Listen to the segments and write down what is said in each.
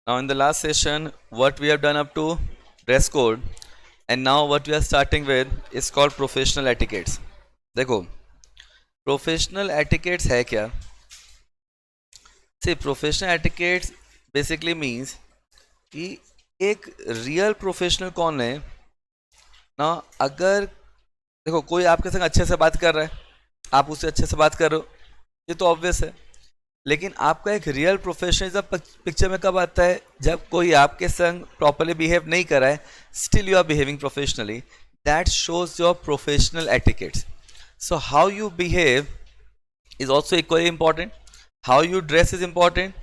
Now in the last session, what we have done up to dress code, and now what we are starting with is called professional etiquettes. देखो professional etiquettes है क्या? See, professional etiquettes basically means कि एक real professional कौन है ना. अगर देखो कोई आपके संग अच्छे से बात कर रहा है, आप उससे अच्छे से बात कर रहे हो, ये तो ऑब्वियस है. लेकिन आपका एक रियल प्रोफेशनलिज्म पिक्चर में कब आता है? जब कोई आपके संग प्रॉपरली बिहेव नहीं कर रहा है, still you are behaving professionally. That shows your professional etiquettes. So how you behave is also equally important. How you dress is important.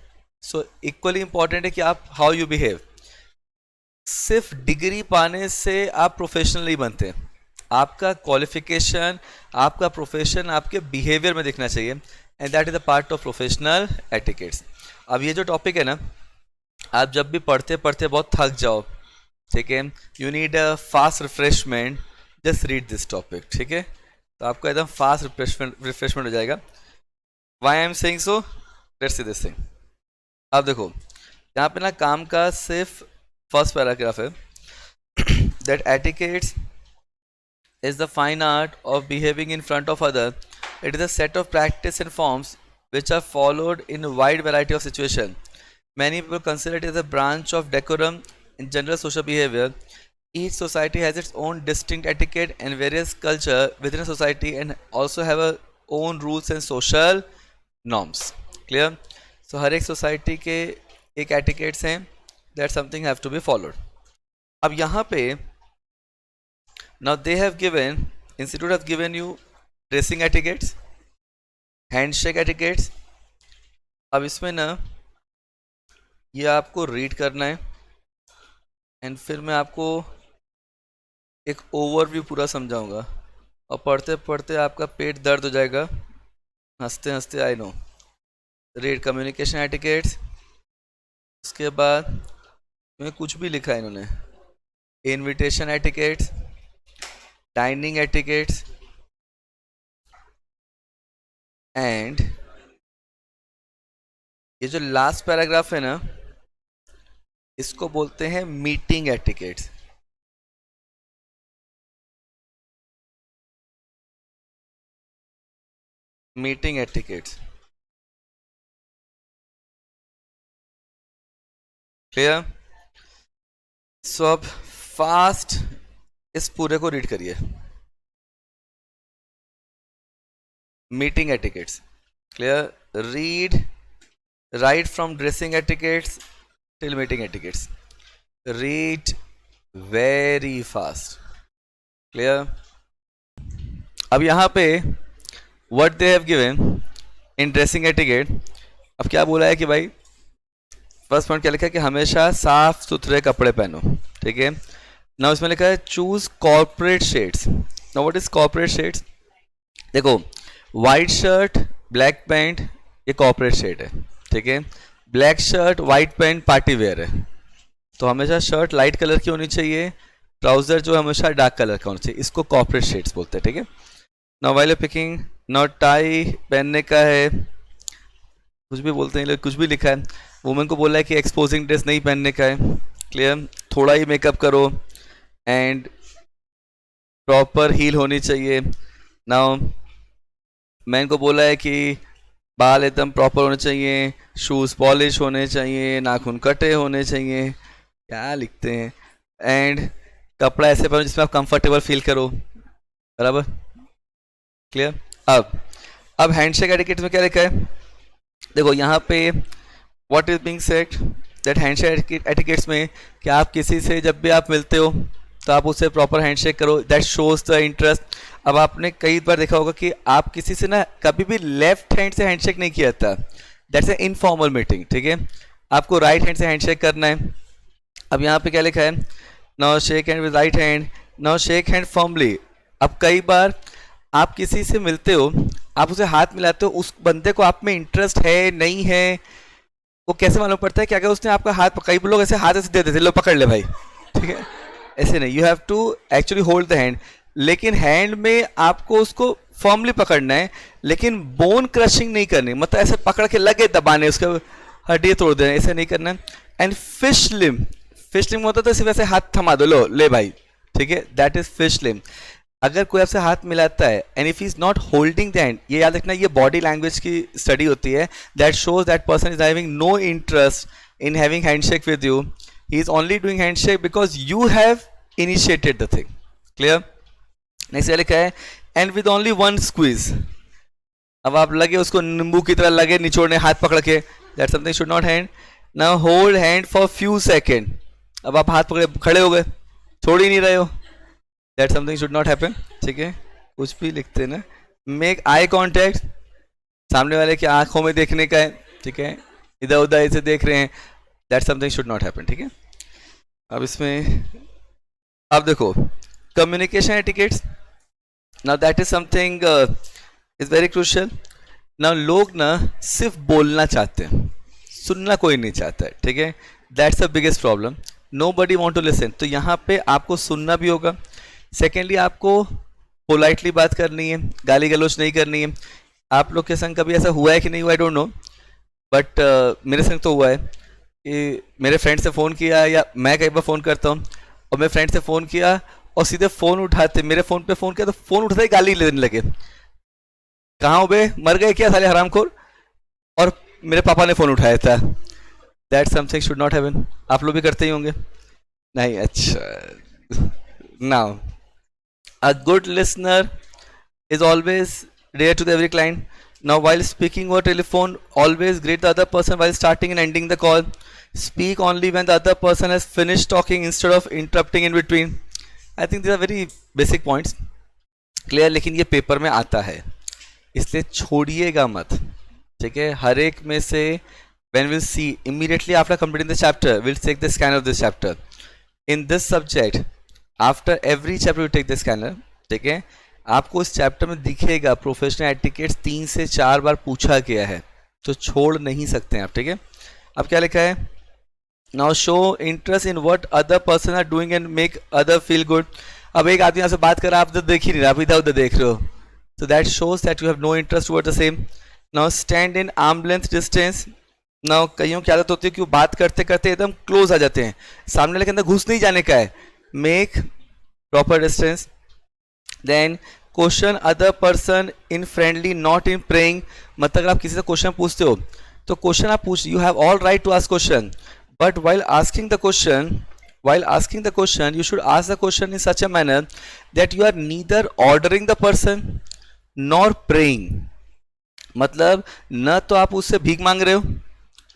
So equally important है कि आप हाउ यू बिहेव. सिर्फ degree पाने से आप प्रोफेशनल नहीं बनते. आपका क्वालिफिकेशन, आपका प्रोफेशन आपके बिहेवियर में दिखना चाहिए, and that is the part of professional etiquettes. अब ये जो टॉपिक है ना, आप जब भी पढ़ते पढ़ते बहुत थक जाओ, ठीक है, you need a fast refreshment, just read this topic. ठीक है, तो आपका एकदम फास्ट रिफ्रेशमेंट हो जाएगा. Why I am saying so, let's see this thing. अब देखो यहाँ पे ना काम का सिर्फ फर्स्ट पैराग्राफ है. That etiquettes is the fine art of behaving in front of others. It is a set of practice and forms which are followed in a wide variety of situations. Many people consider it as a branch of decorum in general social behavior. Each society has its own distinct etiquette and various culture within a society and also have a own rules and social norms. Clear? So हर एक society के एक etiquettes हैं that something have to be followed. अब यहाँ पे now they have given, institute have given you dressing etiquettes, handshake etiquettes. अब इसमें ना ये आपको रीड करना है, एंड फिर मैं आपको एक ओवरव्यू पूरा समझाऊंगा, और पढ़ते पढ़ते आपका पेट दर्द हो जाएगा हंसते हंसते. I know. Read communication etiquettes. उसके बाद में कुछ भी लिखा है इन्होंने, invitation etiquettes, dining etiquettes, and ये जो लास्ट पैराग्राफ है ना, इसको बोलते हैं meeting etiquettes. Meeting etiquettes. Clear? So अब फास्ट इस पूरे को रीड करिए. Meeting etiquettes. Clear? Read right from dressing etiquettes till meeting etiquettes. Read very fast. Clear? अब यहाँ पे what they have given in dressing etiquette. अब क्या बोला है कि भाई फर्स्ट पॉइंट क्या लिखा है कि हमेशा साफ सुथरे कपड़े पहनो. ठीक है ना. इसमें लिखा है choose corporate shades. Now what is corporate shades? देखो वाइट शर्ट ब्लैक पैंट ये कॉर्पोरेट शेड है. ठीक है, black shirt white pant party wear है. तो हमेशा शर्ट लाइट कलर की होनी चाहिए, ट्राउजर जो हमेशा डार्क कलर का होना चाहिए. इसको कॉर्पोरेट शेड्स बोलते हैं. ठीक है. Now while picking, now tie पहनने का है, कुछ भी बोलते हैं लोग, कुछ भी लिखा है. वुमेन को बोला है कि एक्सपोजिंग ड्रेस नहीं पहनने का है. क्लियर? थोड़ा ही मेकअप करो, एंड प्रॉपर हील होनी चाहिए. नाउ मैन को बोला है कि बाल एकदम प्रॉपर होने चाहिए, शूज़ पॉलिश होने चाहिए, नाखून कटे होने चाहिए. क्या लिखते हैं? एंड कपड़ा ऐसे पहनो जिसमें आप कंफर्टेबल फील करो. बराबर? क्लियर? अब हैंडशेक एटिकेट में क्या लिखा है? देखो यहाँ पे what is being said that handshake etiquettes में कि आप किसी से जब भी आप मिलते हो तो आप उससे प्रॉपर हैंडशेक करो. That shows the interest. अब आपने कई बार देखा होगा कि आप किसी से ना कभी भी लेफ्ट हैंड से हैंडशेक नहीं किया था. That's a informal meeting. ठीक है, आपको राइट हैंड से हैंडशेक करना है. अब यहाँ पे क्या लिखा है? Now shake hand with right hand, now shake hand firmly. अब कई बार आप किसी से मिलते हो, आप उसे हाथ मिलाते हो, उस बंदे को आप में इंटरेस्ट है नहीं है वो कैसे मालूम पड़ता है? कि अगर उसने आपका हाथ, कई लोग ऐसे हाथ ऐसे दे देते, लो पकड़ ले भाई. ठीक है, ऐसे नहीं. You have to actually hold the hand. लेकिन हैंड में आपको उसको फर्मली पकड़ना है, लेकिन बोन क्रशिंग नहीं करनी. मतलब ऐसे पकड़ के लगे दबाने, उसके हड्डी तोड़ देना, ऐसे नहीं करना है. एंड फिश लिम होता तो सिर्फ ऐसे हाथ थमा दो, लो ले भाई, ठीक है, दैट इज फिश लिम. अगर कोई आपसे हाथ मिलाता है and if he is not holding the hand, ये याद रखना, ये बॉडी लैंग्वेज की स्टडी होती है, that shows that person is having no interest in having handshake with you. He is only doing handshake because you have initiated the thing. Clear. Next लिखा है and with only one squeeze. अब आप लगे उसको नींबू की तरह लगे निचोड़ने हाथ पकड़ के, that something should not hand. Now hold hand for few second. अब आप हाथ पकड़े खड़े हो गए, छोड़ ही नहीं रहे हो, that something should not happen. ठीक है, कुछ भी लिखते ना. मेक आई कॉन्टैक्ट, सामने वाले की आंखों में देखने का है, ठीक है, इधर उधर ऐसे देख रहे हैं, that something should not happen. ठीक है. अब इसमें अब देखो communication etiquettes. Now that is something is very crucial. Now लोग ना सिर्फ बोलना चाहते हैं, सुनना कोई नहीं चाहता है. ठीक है, that's the biggest problem. Nobody want to listen. तो यहाँ पे आपको सुनना भी होगा. सेकेंडली आपको पोलाइटली बात करनी है, गाली गलौज नहीं करनी है. आप लोग के संग कभी ऐसा हुआ है कि नहीं हुआ, आई डोंट नो, बट मेरे संग तो हुआ है कि मेरे फ्रेंड से फ़ोन किया, या मैं कई बार फ़ोन करता हूँ और मेरे फ्रेंड से फ़ोन किया और सीधे फ़ोन उठाते, मेरे फ़ोन पे फ़ोन किया तो फ़ोन उठाते ही गाली लेने लगे. कहाँ हो बे, मर गए क्या साले हरामखोर, और मेरे पापा ने फ़ोन उठाया था. That something should not happen. आप लोग भी करते ही होंगे नहीं. अच्छा, now a good listener is always there to every client. Now while speaking over telephone, always greet the other person while starting and ending the call. Speak only when the other person has finished talking instead of interrupting in between. I think these are very basic points. Clear. लेकिन ये paper में आता है, इसलिए छोड़िएगा मत. ठीक है, हर एक में से when we'll see immediately after completing the chapter, we'll take the scan of this chapter. In this subject, after every chapter you take the scanner. ठीक है, आपको इस चैप्टर में दिखेगा प्रोफेशनल एटिकेट्स 3 से 4 बार पूछा गया है, तो छोड़ नहीं सकते हैं आप. ठीक है, अब क्या लिखा है, now show interest in what other person are doing and make other feel good. अब एक आदमी आपसे बात कर रहा है, आप तो देख ही नहीं रहा, आप इधर उधर देख रहे हो, so that shows that you have no interest towards the same. Now stand in arm length distance. Now कईयों की आदत होती है कि वो बात करते करते एकदम क्लोज आ जाते हैं, सामने वाले के अंदर घुस नहीं जाने का है. Make proper distance. Then question other person in friendly, not in praying. मतलब अगर आप किसी से क्वेश्चन पूछते हो तो क्वेश्चन आप पूछ, you have all right to ask question, but while asking the question you should ask the question in such a manner that you are neither ordering the person nor praying. मतलब न तो आप उससे भीख मांग रहे हो,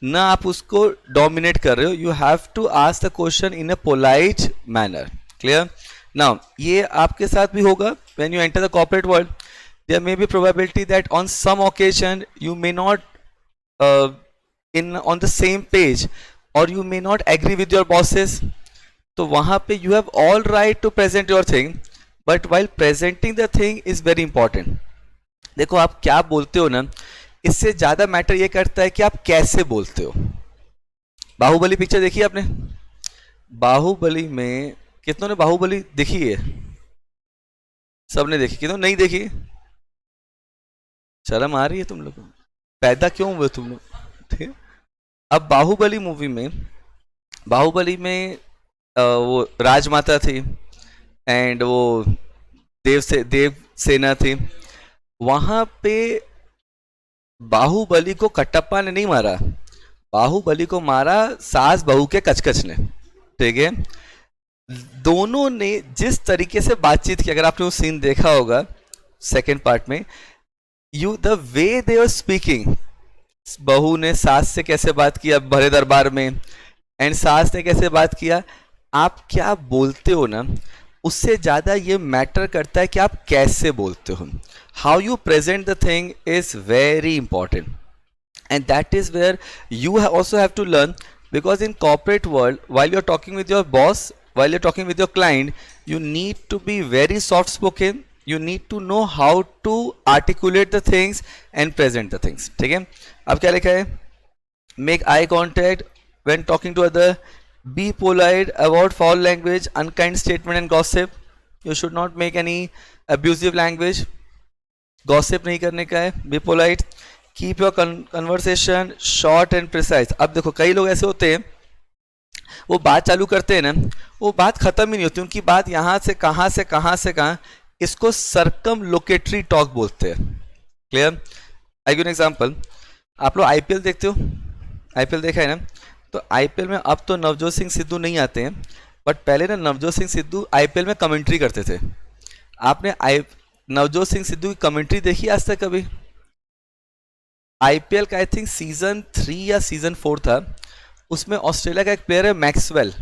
ना आप उसको डोमिनेट कर रहे हो. You have to ask the question in a polite manner. Clear. Now ये आपके साथ भी होगा when you enter the corporate world. There may be probability that on some occasion you may not in on the same page और you may not agree with your bosses. तो वहां पे you have all right to present your thing, but while presenting the thing is very important. देखो आप क्या बोलते हो ना, इससे ज्यादा मैटर ये करता है कि आप कैसे बोलते हो. बाहुबली पिक्चर देखी आपने? बाहुबली में कितनों ने बाहुबली देखी है? सबने देखी. कितनों नहीं देखी? शर्म आ रही है तुम लोग को? पैदा क्यों हुए तुम लोग? ठीक है, अब बाहुबली मूवी में, बाहुबली में वो राजमाता थी एंड वो देव सेना थी. वहां पे बाहुबली को कटप्पा ने नहीं मारा, बाहुबली को मारा सास बहू के कचकच ने. ठीक है, दोनों ने जिस तरीके से बातचीत की, अगर आपने वो सीन देखा होगा सेकेंड पार्ट में, you the way they are speaking, बहू ने सास से कैसे बात किया भरे दरबार में एंड सास ने कैसे बात किया. आप क्या बोलते हो ना, उससे ज़्यादा ये मैटर करता है कि आप कैसे बोलते हो. How you present the thing is very important, and that is where you also have to learn. Because in corporate world, while you're talking with your boss, while you're talking with your client, you need to be very soft spoken. You need to know how to articulate the things and present the things. ठीक है, अब क्या लिखा है, make eye contact when talking to other, be polite, avoid foul language, unkind statement and gossip. You should not make any abusive language. Gossip नहीं करने का है. Be polite. Keep your conversation short and precise. अब देखो कई लोग ऐसे होते हैं वो बात चालू करते हैं ना, वो बात खत्म ही नहीं होती, उनकी बात यहाँ से कहाँ से कहाँ से कहाँ, इसको सरकम लोकेटरी टॉक बोलते हैं। Clear? I give an example. आप लोग आईपीएल देखते हो? आईपीएल देखा है ना? तो आईपीएल में अब तो नवजोत सिंह सिद्धू नहीं आते हैं, बट पहले ना नवजोत सिंह सिद्धू आईपीएल में कमेंट्री करते थे। आपने नवजोत सिंह सिद्धू की कमेंट्री देखी आज तक कभी? आईपीएल का आई थिंक सीजन 3 या सीजन 4 था, उसमें ऑस्ट्रेलिया का एक प्लेयर है मैक्सवेल,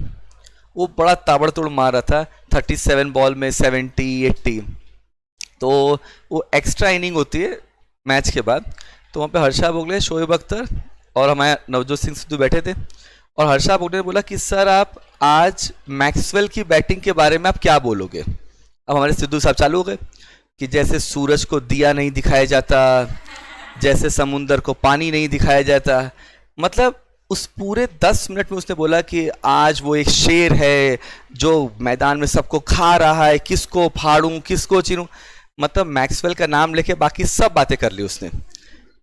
वो बड़ा ताबड़तोड़ मार रहा था 37 बॉल में 70-80। तो वो एक्स्ट्रा इनिंग होती है मैच के बाद, तो वहाँ पे हर्षा भोगले, शोएब अख्तर और हमारे नवजोत सिंह सिद्धू बैठे थे, और हर्षा भोगले ने बोला कि सर आप आज मैक्सवेल की बैटिंग के बारे में आप क्या बोलोगे? अब हमारे सिद्धू साहब चालू हो गए कि जैसे सूरज को दिया नहीं दिखाया जाता, जैसे समुंदर को पानी नहीं दिखाया जाता। मतलब उस पूरे 10 मिनट में उसने बोला कि आज वो एक शेर है जो मैदान में सबको खा रहा है, किसको फाड़ूं किसको चीरूं। मतलब मैक्सवेल का नाम लेके बाकी सब बातें कर ली उसने।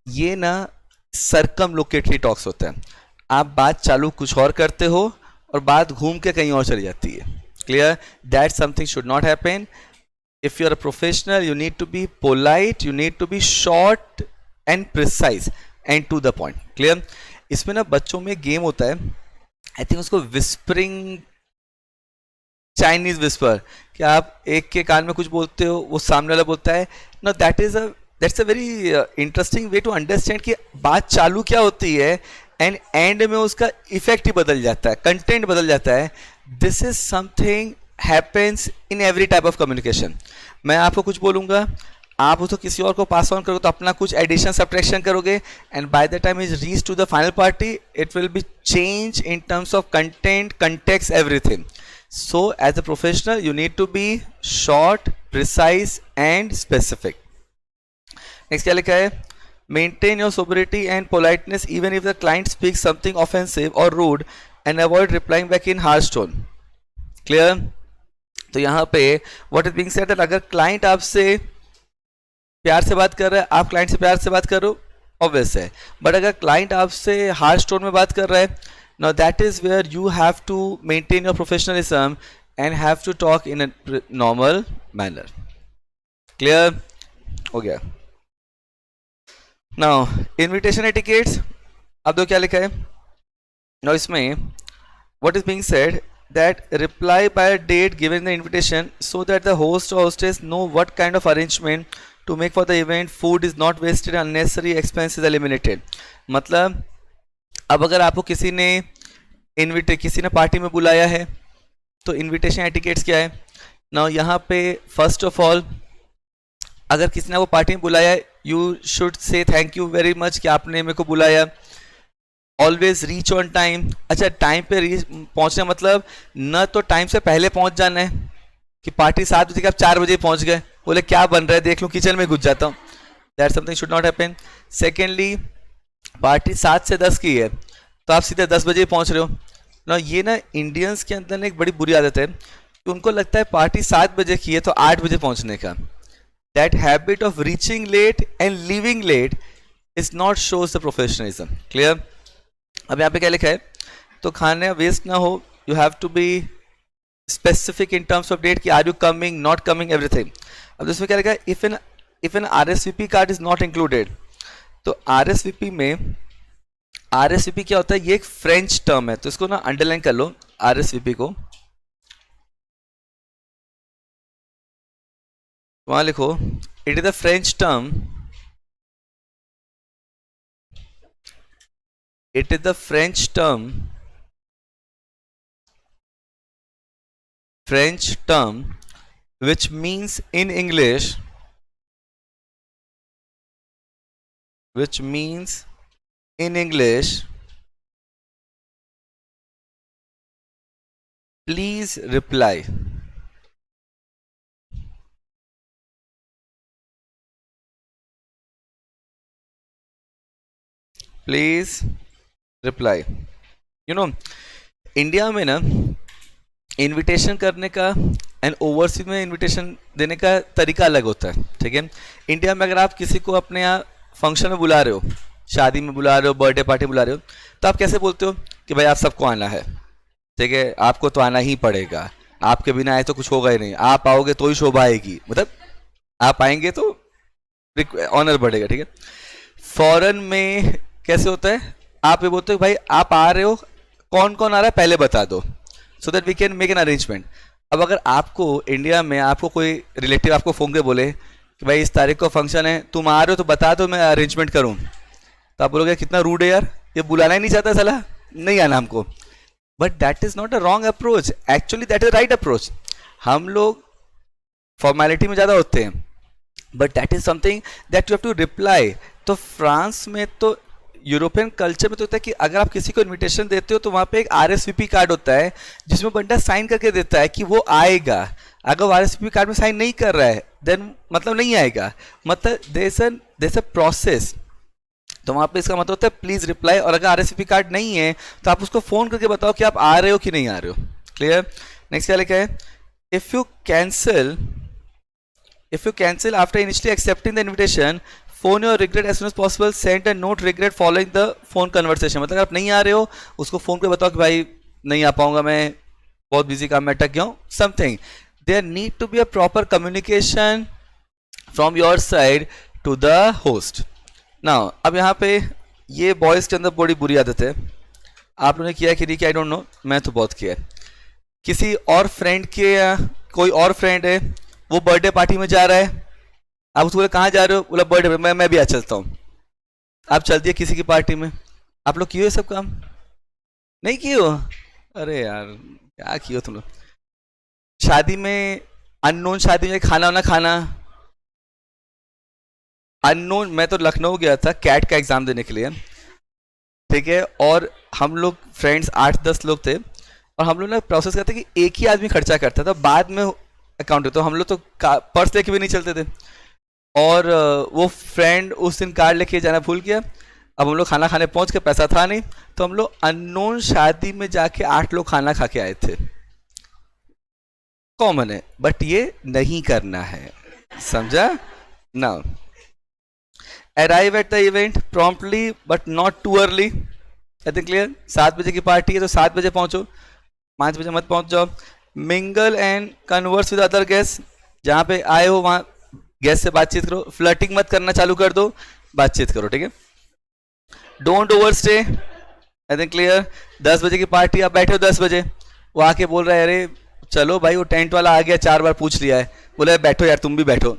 ये ना सरकम लोकेटरी टॉक्स होता है, आप बात चालू कुछ और करते हो और बात घूम के कहीं और चली जाती है। Clear? That something should not happen. If you are a professional you need to be polite, you need to be short and precise and to the point. Clear? इसमें ना बच्चों में गेम होता है, आई थिंक उसको whispering, Chinese whisper, कि आप एक के कान में कुछ बोलते हो, वो सामने वाला बोलता है ना। That's a very interesting way to understand कि बात चालू क्या होती है एंड एंड में उसका इफेक्ट ही बदल जाता है, कंटेंट बदल जाता है। This is something happens in every type of communication. मैं आपको कुछ बोलूँगा, आप उसको किसी और को पास ऑन करोगे तो अपना कुछ एडिशन सब्ट्रैक्शन करोगे, and by the time is reach to the final party it will be change in terms of content, context, everything. So as a professional you need to be short, precise and specific. Next क्या लिखा है? Maintain your sobriety and politeness even if the client speak something offensive और rude and avoid replying back in harsh tone. Clear? तो यहाँ पे what is being said that अगर client आपसे प्यार से बात कर रहा है, आप क्लाइंट से प्यार से बात करो, ऑब्वियस है, बट अगर क्लाइंट आपसे हार्श टोन में बात कर रहा है, now that is where you have to maintain your professionalism and have to talk in a normal manner. Clear? हो गया। नाउ इनविटेशन एटिकेट्स, अब दो क्या लिखा है? नाउ इसमें what is being said that reply by a date given the invitation so that the host or hostess know what kind of arrangement to make for the event, food is not wasted, unnecessary expense is eliminated। मतलब अब अगर आपको किसी ने party में बुलाया है तो इनविटेशन एटिकेट्स क्या है ना? यहाँ पे फर्स्ट ऑफ ऑल अगर किसी ने वो पार्टी में बुलाया, you should say thank you very much कि आपने मेरे को बुलाया। Always reach on time. अच्छा, टाइम पे पहुंचना मतलब न तो टाइम से पहले पहुंच जाना है कि पार्टी 7 बजे के आप 4 बजे पहुंच गए, बोले क्या बन रहा है देख लूँ, किचन में घुस जाता हूँ। That something should not happen. Secondly, party 7 से 10 की है तो आप सीधे 10 बजे पहुंच रहे हो ना। ये ना इंडियंस के अंदर एक बड़ी बुरी आदत है कि उनको लगता है पार्टी 7 बजे की है तो 8 बजे पहुंचने का। That habit of reaching late and living late is not shows the professionalism. Clear? अब यहाँ पे क्या लिखा है? तो खाने वेस्ट ना हो, you have to be specific in terms of date कि are you coming, not coming, everything. अब इसमें क्या लिखा है? If an RSVP card is not included, तो RSVP में RSVP क्या होता है? ये एक फ्रेंच टर्म है, तो इसको ना अंडरलाइन कर लो RSVP को। वहां लिखो it is the French term, it is the French term which means in English please reply। Please reply. You know India में ना इनविटेशन करने का एंड ओवरसीज में इनविटेशन देने का तरीका अलग होता है। ठीक है? इंडिया में अगर आप किसी को अपने यहाँ फंक्शन में बुला रहे हो, शादी में बुला रहे हो, बर्थडे पार्टी बुला रहे हो, तो आप कैसे बोलते हो कि भाई आप सबको आना है। ठीक है, आपको तो आना ही पड़ेगा, आपके बिना आए तो कुछ होगा ही नहीं, आप आओगे तो ही शोभा आएगी, मतलब आप आएंगे तो ऑनर बढ़ेगा, ठीक है। फॉरेन में कैसे होता है, आप ये बोलते हो भाई आप आ रहे हो, कौन कौन आ रहा है पहले बता दो, so that we can make an arrangement. अब अगर आपको इंडिया में आपको कोई रिलेटिव आपको फोन के बोले कि भाई इस तारीख को फंक्शन है, तुम आ रहे हो तो बता दो, मैं अरेंजमेंट करूँ, तो आप बोलोगे कितना रूड है यार, ये बुलाना ही नहीं चाहता साला, नहीं आना हमको। But that is not a wrong approach, actually that is right approach. हम लोग फॉर्मेलिटी में ज़्यादा होते हैं, but that is something that you have to reply. तो फ्रांस में तो यूरोपियन कल्चर में तो होता है कि अगर आप किसी को इनविटेशन देते हो तो वहाँ पे एक RSVP कार्ड होता है जिसमें बंदा साइन करके देता है कि वो आएगा। अगर वो RSVP कार्ड में साइन नहीं कर रहा है देन मतलब नहीं आएगा, मतलब देयर अ प्रोसेस। तो वहाँ पे इसका मतलब होता है प्लीज रिप्लाई, और अगर RSVP कार्ड नहीं है तो आप उसको फोन करके बताओ कि आप आ रहे हो कि नहीं आ रहे हो। क्लियर। नेक्स्ट क्या लिखा है, if you cancel after initially accepting the invitation, phone your regret as soon as possible, send a note regret following the phone conversation. मतलब आप नहीं आ रहे हो उसको फोन पे बताओ कि भाई नहीं आ पाऊंगा, मैं बहुत बिजी काम में अटक गया हूँ, something. There need to be a proper communication from your side to the host. Now अब यहाँ पे ये बॉयज़ के अंदर बड़ी बुरी आदत है, आप लोगों ने किया कि नहीं कि आई डोंट नो, मैं तो बहुत किया है। किसी और फ्रेंड के, कोई और फ्रेंड है वो बर्थडे पार्टी में जा रहा है, आप उसको बोले कहाँ जा रहे हो, बोला बर्थडे में, मैं भी आ चलता हूँ। आप चल दिए किसी की पार्टी में। आप लोग किए सब काम नहीं किए हो, अरे यार क्या किए हो तुम लोग। शादी में, अननोन शादी में खाना वाना खाना, अननोन। मैं तो लखनऊ गया था कैट का एग्जाम देने के लिए, ठीक है, और हम लोग फ्रेंड्स 8-10 लोग थे, और हम लोग ना प्रोसेस करते कि एक ही आदमी खर्चा करता था, बाद में अकाउंट, तो हम लोग तो पर्स लेके भी नहीं चलते थे, और वो फ्रेंड उस दिन कार्ड लेके जाना भूल गया। अब हम लोग खाना खाने पहुंच के, पैसा था नहीं, तो हम लोग अननोन शादी में जाके 8 लोग खाना खा के आए थे। कॉमन है, बट ये नहीं करना है, समझा ना। Arrive at the event promptly but not too early, I think clear. 7 बजे की पार्टी है तो 7 बजे पहुंचो, 5 बजे मत पहुंच जाओ। Mingle and converse with other guest, जहाँ पे आए हो वहाँ गेस्ट से बातचीत करो, फ्लर्टिंग मत करना चालू कर दो, बातचीत करो, ठीक है। Don't over stay, I think clear. 10 बजे की पार्टी, आप बैठे हो 10 बजे, वो आके बोल रहा है अरे चलो भाई वो टेंट वाला आ गया, 4 बार पूछ लिया है, बोला बैठो यार तुम भी बैठो,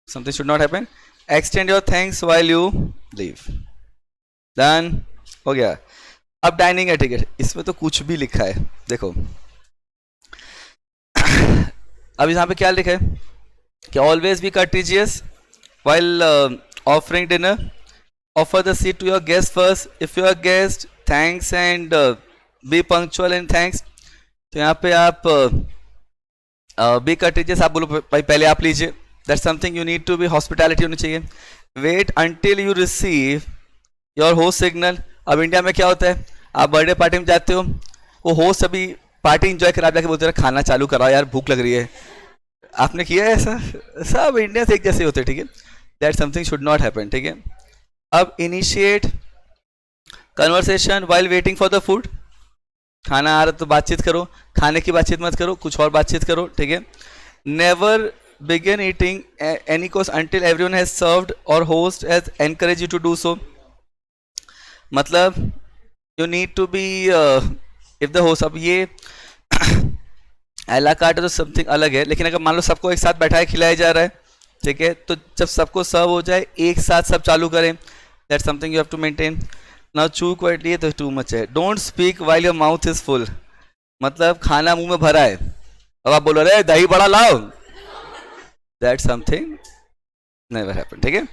something should not happen. Extend your thanks while you leave, done, हो गया। अब डाइनिंग एटिकेट, इसमें तो कुछ भी लिखा है, देखो अब यहाँ पे क्या लिखा है कि always be courteous while offering dinner, offer the seat to your guest first, if your guest thanks and be punctual and thanks. तो यहाँ पे आप बी कर्टिजियस, आप बोलो भाई पहले आप लीजिए, that's something you need to be, hospitality होनी चाहिए। Wait until you receive your host signal. अब इंडिया में क्या होता है, आप बर्थडे पार्टी में जाते हो, वो होस्ट अभी पार्टी इंजॉय करा, जाके बोलते हैं खाना चालू कराओ यार भूख लग रही है। आपने किया है ऐसा, सब इंडिया से एक जैसे होते हैं, ठीक है, that something should not happen, ठीक है। अब initiate conversation while waiting for the food, खाना आ रहा तो बातचीत करो, खाने की बातचीत मत करो, कुछ और बातचीत करो, ठीक है। Never begin eating any course until everyone has served or host has encouraged you to do so. मतलब you need to be if the host, अब ये एला कार्ट तो समथिंग अलग है, लेकिन अगर मान लो सबको एक साथ बैठाए खिलाया जा रहा है, ठीक है, तो जब सबको सर्व हो जाए एक साथ सब चालू करें, that something you have to maintain. Now chew quietly तो टू मच है। Don't speak while your mouth is full, मतलब खाना मुंह में भरा है, अब आप बोलो रे दही बड़ा लाओ, that's something never happened, ठीक है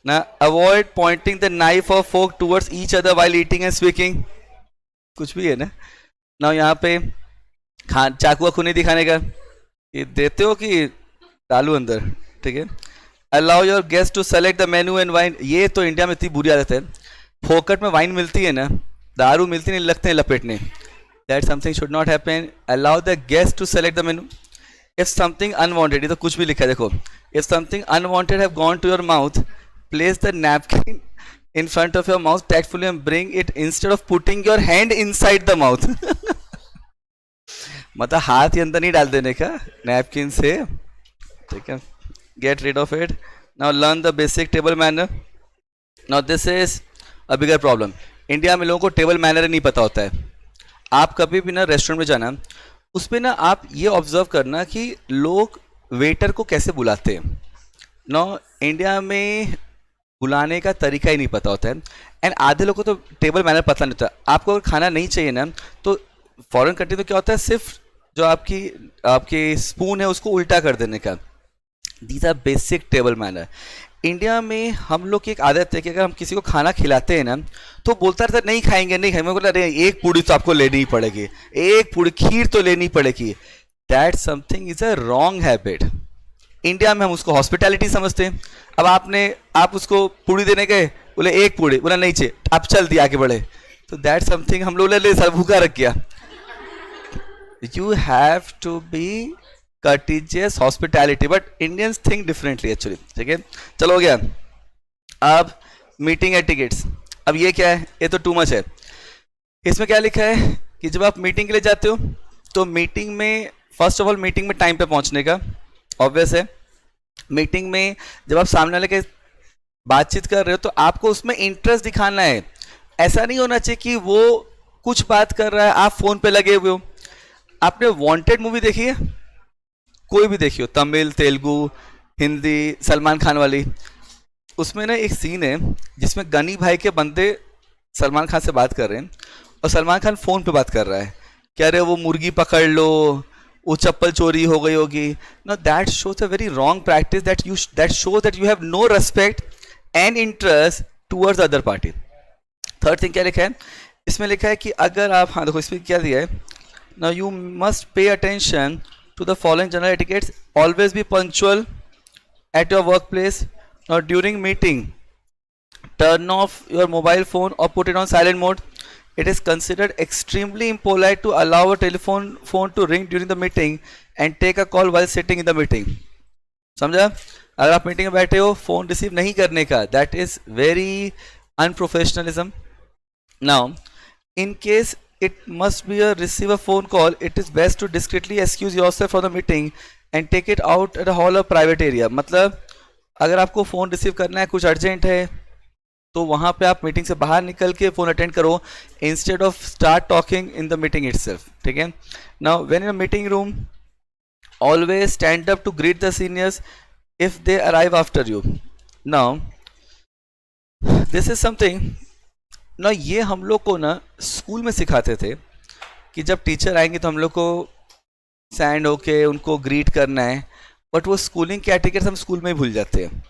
ना। avoid pointing the knife or fork towards each other while eating and speaking, कुछ भी है ना। ना यहाँ पे चाकू वाकू नहीं दिखाने का, ये देते हो कि डालू अंदर, ठीक है। allow your guests to select the menu and wine, ये तो इंडिया में इतनी बुरी आदत है, फोकट में वाइन मिलती है ना, दारू मिलती नहीं, लगते हैं लपेटने, that something should not happen। allow the guests to select the menu। If something unwanted, ये तो कुछ भी लिखा है देखो, if something unwanted have gone to your mouth, place the napkin in front of your mouth tactfully and bring it instead of putting your hand inside the mouth। मतलब हाथ ही अंदर नहीं डाल देने का नैपकिन से, ठीक है। Get rid of it. Now learn the basic table manner. Now this is a bigger problem. India में लोगों को टेबल मैनर नहीं पता होता है। आप कभी भी ना रेस्टोरेंट में जाना, उस पर ना आप ये ऑब्जर्व करना कि लोग वेटर को कैसे बुलाते हैं। नो इंडिया में बुलाने का तरीका ही नहीं पता होता है, एंड आधे लोगों को तो टेबल मैनर पता नहीं होता। आपको अगर खाना नहीं चाहिए ना, तो फॉरेन कंट्री तो क्या होता है, सिर्फ जो आपकी स्पून है उसको उल्टा कर देने का। These are basic table manner. India में हम लोग की एक आदत है कि अगर हम किसी को खाना खिलाते हैं ना, तो बोलता रहता है नहीं खाएंगे नहीं खाएंगे। बोला अरे एक पूड़ी तो आपको लेनी ही पड़ेगी, एक पूड़ी खीर तो लेनी पड़ेगी। That something is a wrong habit. India में हम उसको हॉस्पिटैलिटी समझते हैं। अब आप उसको पूड़ी देने गए, बोले एक पूड़ी, बोला नहीं चाहिए, आप चल दिया आगे बढ़े, तो दैट समथिंग हम लोग ले सर भूखा रख गया। You have to be courteous hospitality, but Indians think differently actually, ठीक है। चलो हो गया। अब मीटिंग एटिकेट्स, अब ये क्या है, ये तो टू मच है। इसमें क्या लिखा है कि जब आप मीटिंग के लिए जाते हो, तो मीटिंग में फर्स्ट ऑफ ऑल मीटिंग में टाइम पे पहुंचने का ऑब्वियस है। मीटिंग में जब आप सामने वाले के बातचीत कर रहे हो, तो आपको उसमें इंटरेस्ट दिखाना है। ऐसा नहीं होना चाहिए कि वो कुछ बात कर रहा है, आप फोन पे लगे हुए हो। आपने वांटेड मूवी देखी है, कोई भी देखियो, तमिल, तेलुगु, हिंदी, सलमान खान वाली, उसमें ना एक सीन है जिसमें गनी भाई के बंदे सलमान खान से बात कर रहे हैं, और सलमान खान फ़ोन पे बात कर रहा है, कह रहे वो मुर्गी पकड़ लो, वो चप्पल चोरी हो गई होगी। No that shows a very wrong practice, that shows that you have no respect and interest towards other party. Third thing क्या लिखा है इसमें, लिखा है कि अगर आप, हाँ देखो इसमें क्या दिया है, now you must pay attention to the following general etiquettes. Always be punctual at your workplace. Now during meeting, turn off your mobile phone or put it on silent mode. It is considered extremely impolite to allow a telephone phone to ring during the meeting and take a call while sitting in the meeting. समझा? अगर आप meeting में बैठे हो, phone receive नहीं करने का, that is very unprofessionalism. Now, in case it must be a receive a phone call, it is best to discreetly excuse yourself from the meeting and take it out at a hall or private area. मतलब अगर आपको phone receive करना है, कुछ urgent है, तो वहाँ पे आप मीटिंग से बाहर निकल के फ़ोन अटेंड करो, instead of start talking in the meeting itself, ठीक है। Now when in a meeting room, always stand up to greet the seniors if they arrive after you. Now this is something ना, ये हम लोग को ना school में सिखाते थे कि जब टीचर आएंगे तो हम लोग को स्टैंड होके उनको ग्रीट करना है, बट वो स्कूलिंग के एटिकेट्स हम स्कूल में ही भूल जाते हैं।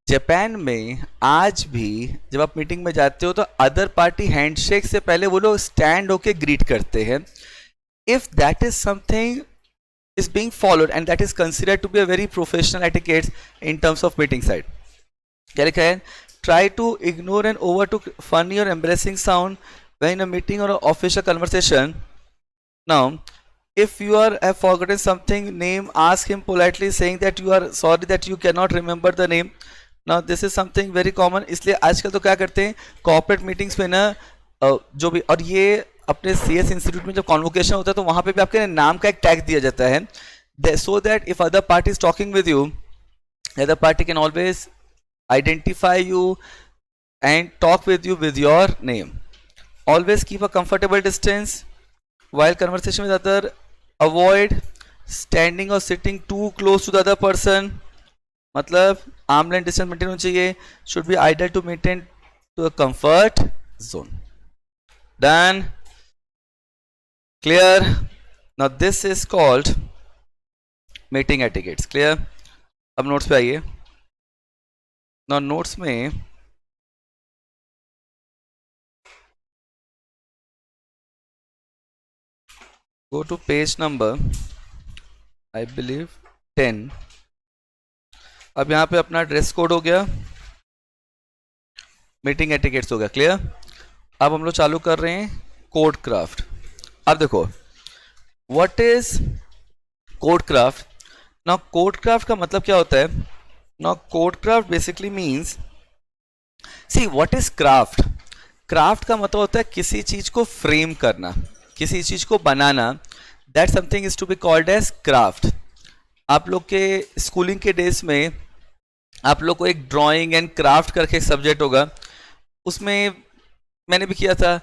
जापान में आज भी जब आप मीटिंग में जाते हो, तो अदर पार्टी हैंडशेक से पहले वो लोग स्टैंड होके ग्रीट करते हैं। If that is something is being followed and that is considered to be a very professional etiquettes in terms of meeting side. क्या लिखा है, try to ignore and overlook funny or embarrassing sound when in a meeting or an official conversation. Now, if you have forgotten something name, ask him politely saying that you are sorry that you cannot remember the name. Now, this is something very common. इसलिए आजकल तो क्या करते हैं, corporate meetings में ना जो भी, और ये अपने CS इंस्टीट्यूट में जब कॉन्वोकेशन होता है, तो वहाँ पे भी आपके नाम का एक टैग दिया जाता है, so that if other party is talking with you, the other party can always identify you and talk with you with your name. Always keep a comfortable distance while conversation with other. Avoid standing or sitting too close to the other person. मतलब arm length distance maintain होना चाहिए. Should be ideal to maintain to a comfort zone. Done. Clear. Now this is called meeting etiquettes. Clear. अब notes पे आइए. Now notes में go to page number I believe 10. अब यहाँ पे अपना ड्रेस कोड हो गया, मीटिंग एटिकेट्स हो गया, क्लियर। अब हम लोग चालू कर रहे हैं कोड क्राफ्ट। अब देखो व्हाट इज कोड क्राफ्ट। ना कोड क्राफ्ट का मतलब क्या होता है, ना code craft basically means, C what is craft. Craft का मतलब होता है किसी चीज को फ्रेम करना, किसी चीज को बनाना। That something is to be called as craft. आप लोग के स्कूलिंग के डेज में आप लोग को एक ड्राइंग एंड क्राफ्ट करके एक सब्जेक्ट होगा, उसमें मैंने भी किया था.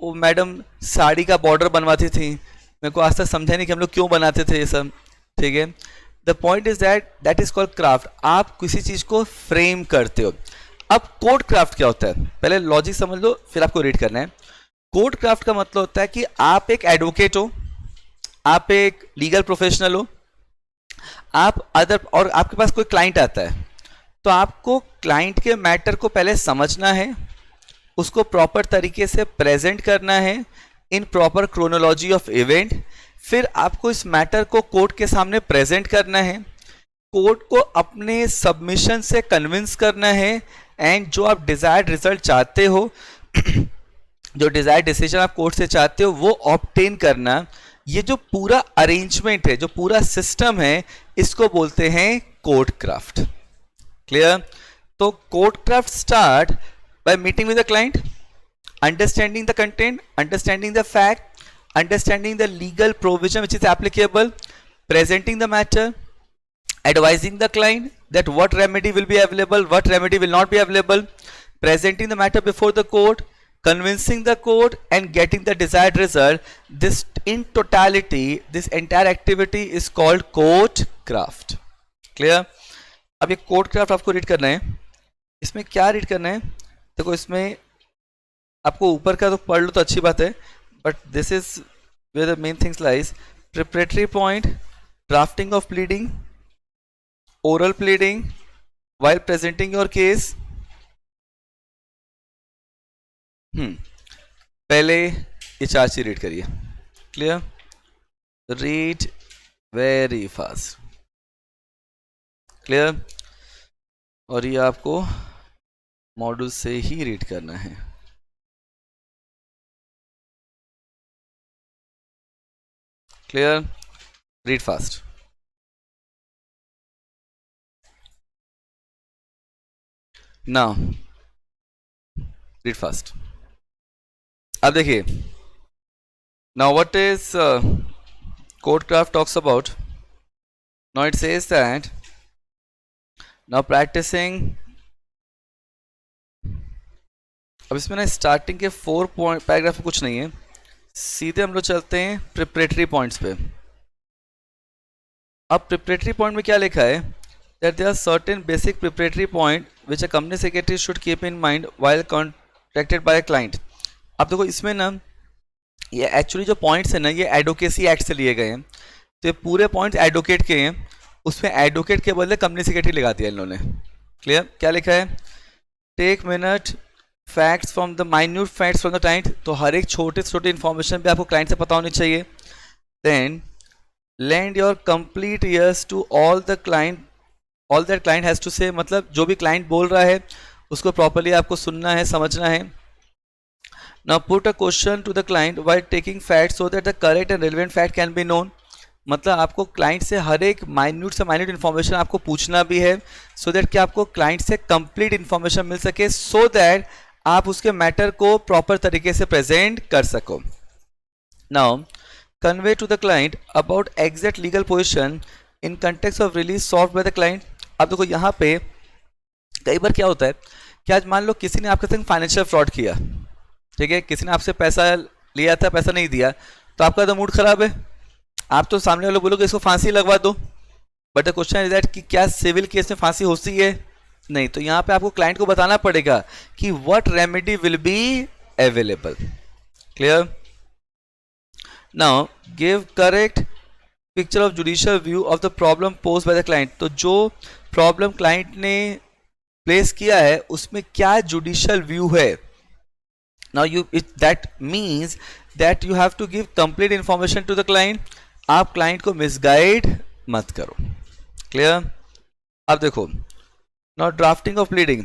वो मैडम साड़ी का बॉर्डर बनवाती थी, मेरे को आज तक समझा नहीं कि हम लोग क्यों बनाते थे ये सब. ठीक है, the point is that is called craft. आप किसी चीज़ को फ्रेम करते हो. अब कोड क्राफ्ट क्या होता है, पहले लॉजिक समझ लो फिर आपको रीड करना है. कोड क्राफ्ट का मतलब होता है कि आप एक एडवोकेट हो, आप एक लीगल प्रोफेशनल हो, आप अदर और आपके पास कोई क्लाइंट आता है, तो आपको क्लाइंट के मैटर को पहले समझना है, उसको प्रॉपर तरीके से प्रेजेंट करना है in proper chronology of event. फिर आपको इस मैटर को कोर्ट के सामने प्रेजेंट करना है, कोर्ट को अपने सबमिशन से कन्विंस करना है, एंड जो आप डिजायर्ड रिजल्ट चाहते हो जो डिजायर्ड डिसीजन आप कोर्ट से चाहते हो वो ऑब्टेन करना. ये जो पूरा अरेंजमेंट है, जो पूरा सिस्टम है, इसको बोलते हैं कोड क्राफ्ट. क्लियर? तो code craft start by meeting with the client, understanding the content, understanding the fact, understanding the legal provision which is applicable, presenting the matter, advising the client that what remedy will be available, what remedy will not be available, presenting the matter before the court, convincing the court, and getting the desired result. This in totality, this entire activity is called court craft. Clear? अब ये code craft आपको read करना है. इसमें क्या read करना है? देखो, इसमें आपको ऊपर का तो पढ़ लो तो अच्छी बात है, but this is where the main things lies. Preparatory point, drafting of pleading, oral pleading while presenting your case. पहले ये 4 चीज रीड करिए. Clear? Read very fast. Clear? और ये आपको मॉड्यूल से ही रीड करना है. Clear? Read fast. Now read fast. अब देखिए, now what is code craft talks about. Now it says that now practicing. अब इसमें ना स्टार्टिंग के 4 पॉइंट पैराग्राफ में कुछ नहीं है, सीधे हम लोग चलते हैं प्रिपरेटरी पॉइंट्स पे. अब प्रिपरेटरी पॉइंट में क्या लिखा है, that there are certain basic preparatory point which a company secretary should keep in mind while contracted by a client. अब देखो, इसमें ना ये एक्चुअली जो पॉइंट्स है ना, ये एडवोकेसी एक्ट से लिए गए हैं, तो ये पूरे पॉइंट्स एडवोकेट के हैं. उसमें एडवोकेट के बदले कंपनी सेक्रेटरी लगा दिया इन्होंने. क्लियर? क्या लिखा है? Take minute facts from the minute facts from the client. तो हर एक छोटे छोटे इन्फॉर्मेशन भी आपको क्लाइंट से पता होनी चाहिए. Then lend your complete ears to all that client has to say. मतलब जो भी क्लाइंट बोल रहा है उसको प्रॉपरली आपको सुनना है, समझना है. Now put a question to the client while taking facts so that the correct and relevant fact can be known. मतलब आपको क्लाइंट से हर एक माइन्यूट से माइन्यूट इन्फॉर्मेशन आपको पूछना भी है, सो दैट कि आपको क्लाइंट से कंप्लीट इन्फॉर्मेशन मिल सके, सो दैट आप उसके मैटर को प्रॉपर तरीके से प्रेजेंट कर सको. Now convey to the client about exact legal position in context of relief sought by the client. अब देखो, यहाँ पे कई बार क्या होता है कि आज मान लो किसी ने आपके संग फाइनेंशियल फ्रॉड किया, ठीक है, किसी ने आपसे पैसा लिया था, पैसा नहीं दिया, तो आपका तो मूड खराब है, आप तो सामने वाले बोलोगे इसको फांसी लगवा दो. But the question is that कि क्या सिविल केस में फांसी होती है? नहीं. तो यहाँ पे आपको क्लाइंट को बताना पड़ेगा कि what remedy will be available. Clear? Now give correct picture of judicial view of the problem posed bye the client. तो जो प्रॉब्लम क्लाइंट ने प्लेस किया है उसमें क्या जुडिशियल व्यू है. Now that means that you have to give complete information to the client. आप client को मिसगाइड मत करो. क्लियर? अब देखो, नाउ ड्राफ्टिंग ऑफ प्लीडिंग.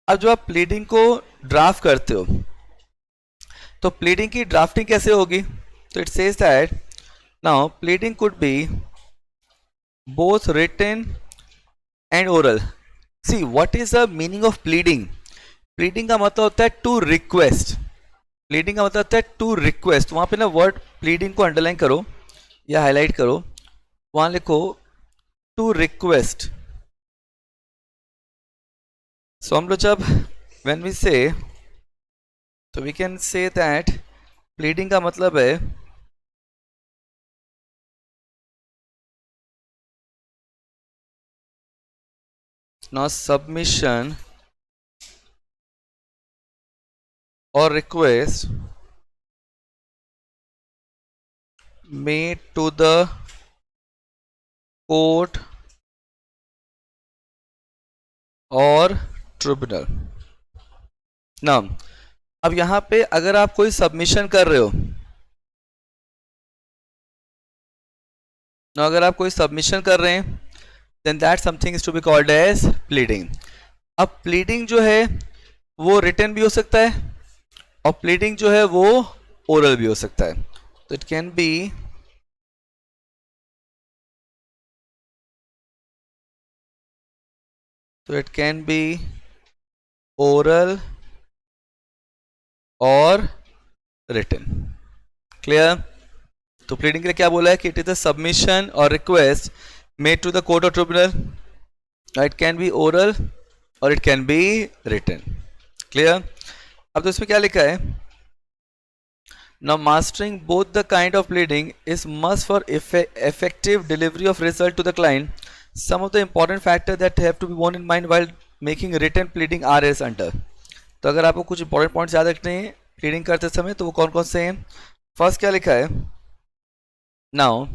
अब जब आप प्लीडिंग को ड्राफ्ट करते हो तो प्लीडिंग की ड्राफ्टिंग कैसे होगी? तो it says that now pleading could be both written and oral. See what is the meaning of pleading? Pleading का मतलब होता है टू रिक्वेस्ट. प्लीडिंग का मतलब होता है टू रिक्वेस्ट. वहां पे ना वर्ड प्लीडिंग को अंडरलाइन करो. या हाईलाइट करो, वहां लिखो टू रिक्वेस्ट। सो हम लोग जब व्हेन वी से, तो we can say that pleading का मतलब है now submission or request made to the court और ट्रिब्यूनल। ना अब यहां पे अगर आप कोई सबमिशन कर रहे हो, ना अगर आप कोई सबमिशन कर रहे हैं, then that something is to be called as pleading. अब प्लीडिंग जो है वो रिटन भी हो सकता है, और प्लीडिंग जो है वो ओरल भी हो सकता है। तो इट कैन बी ओरल और रिटन। क्लियर? तो प्लीडिंग के लिए क्या बोला है कि इट इज द सबमिशन और request made to the court और tribunal. It can be oral और it can be written. Clear? अब तो इसमें क्या लिखा है, now mastering both the kind of pleading is must for effective delivery of result to the client. Some of the important factors that have to be borne in mind while making written pleading are as under. तो अगर आपको कुछ important points याद रखने हैं pleading करते समय, तो वो कौन कौन से हैं? फर्स्ट क्या लिखा है, now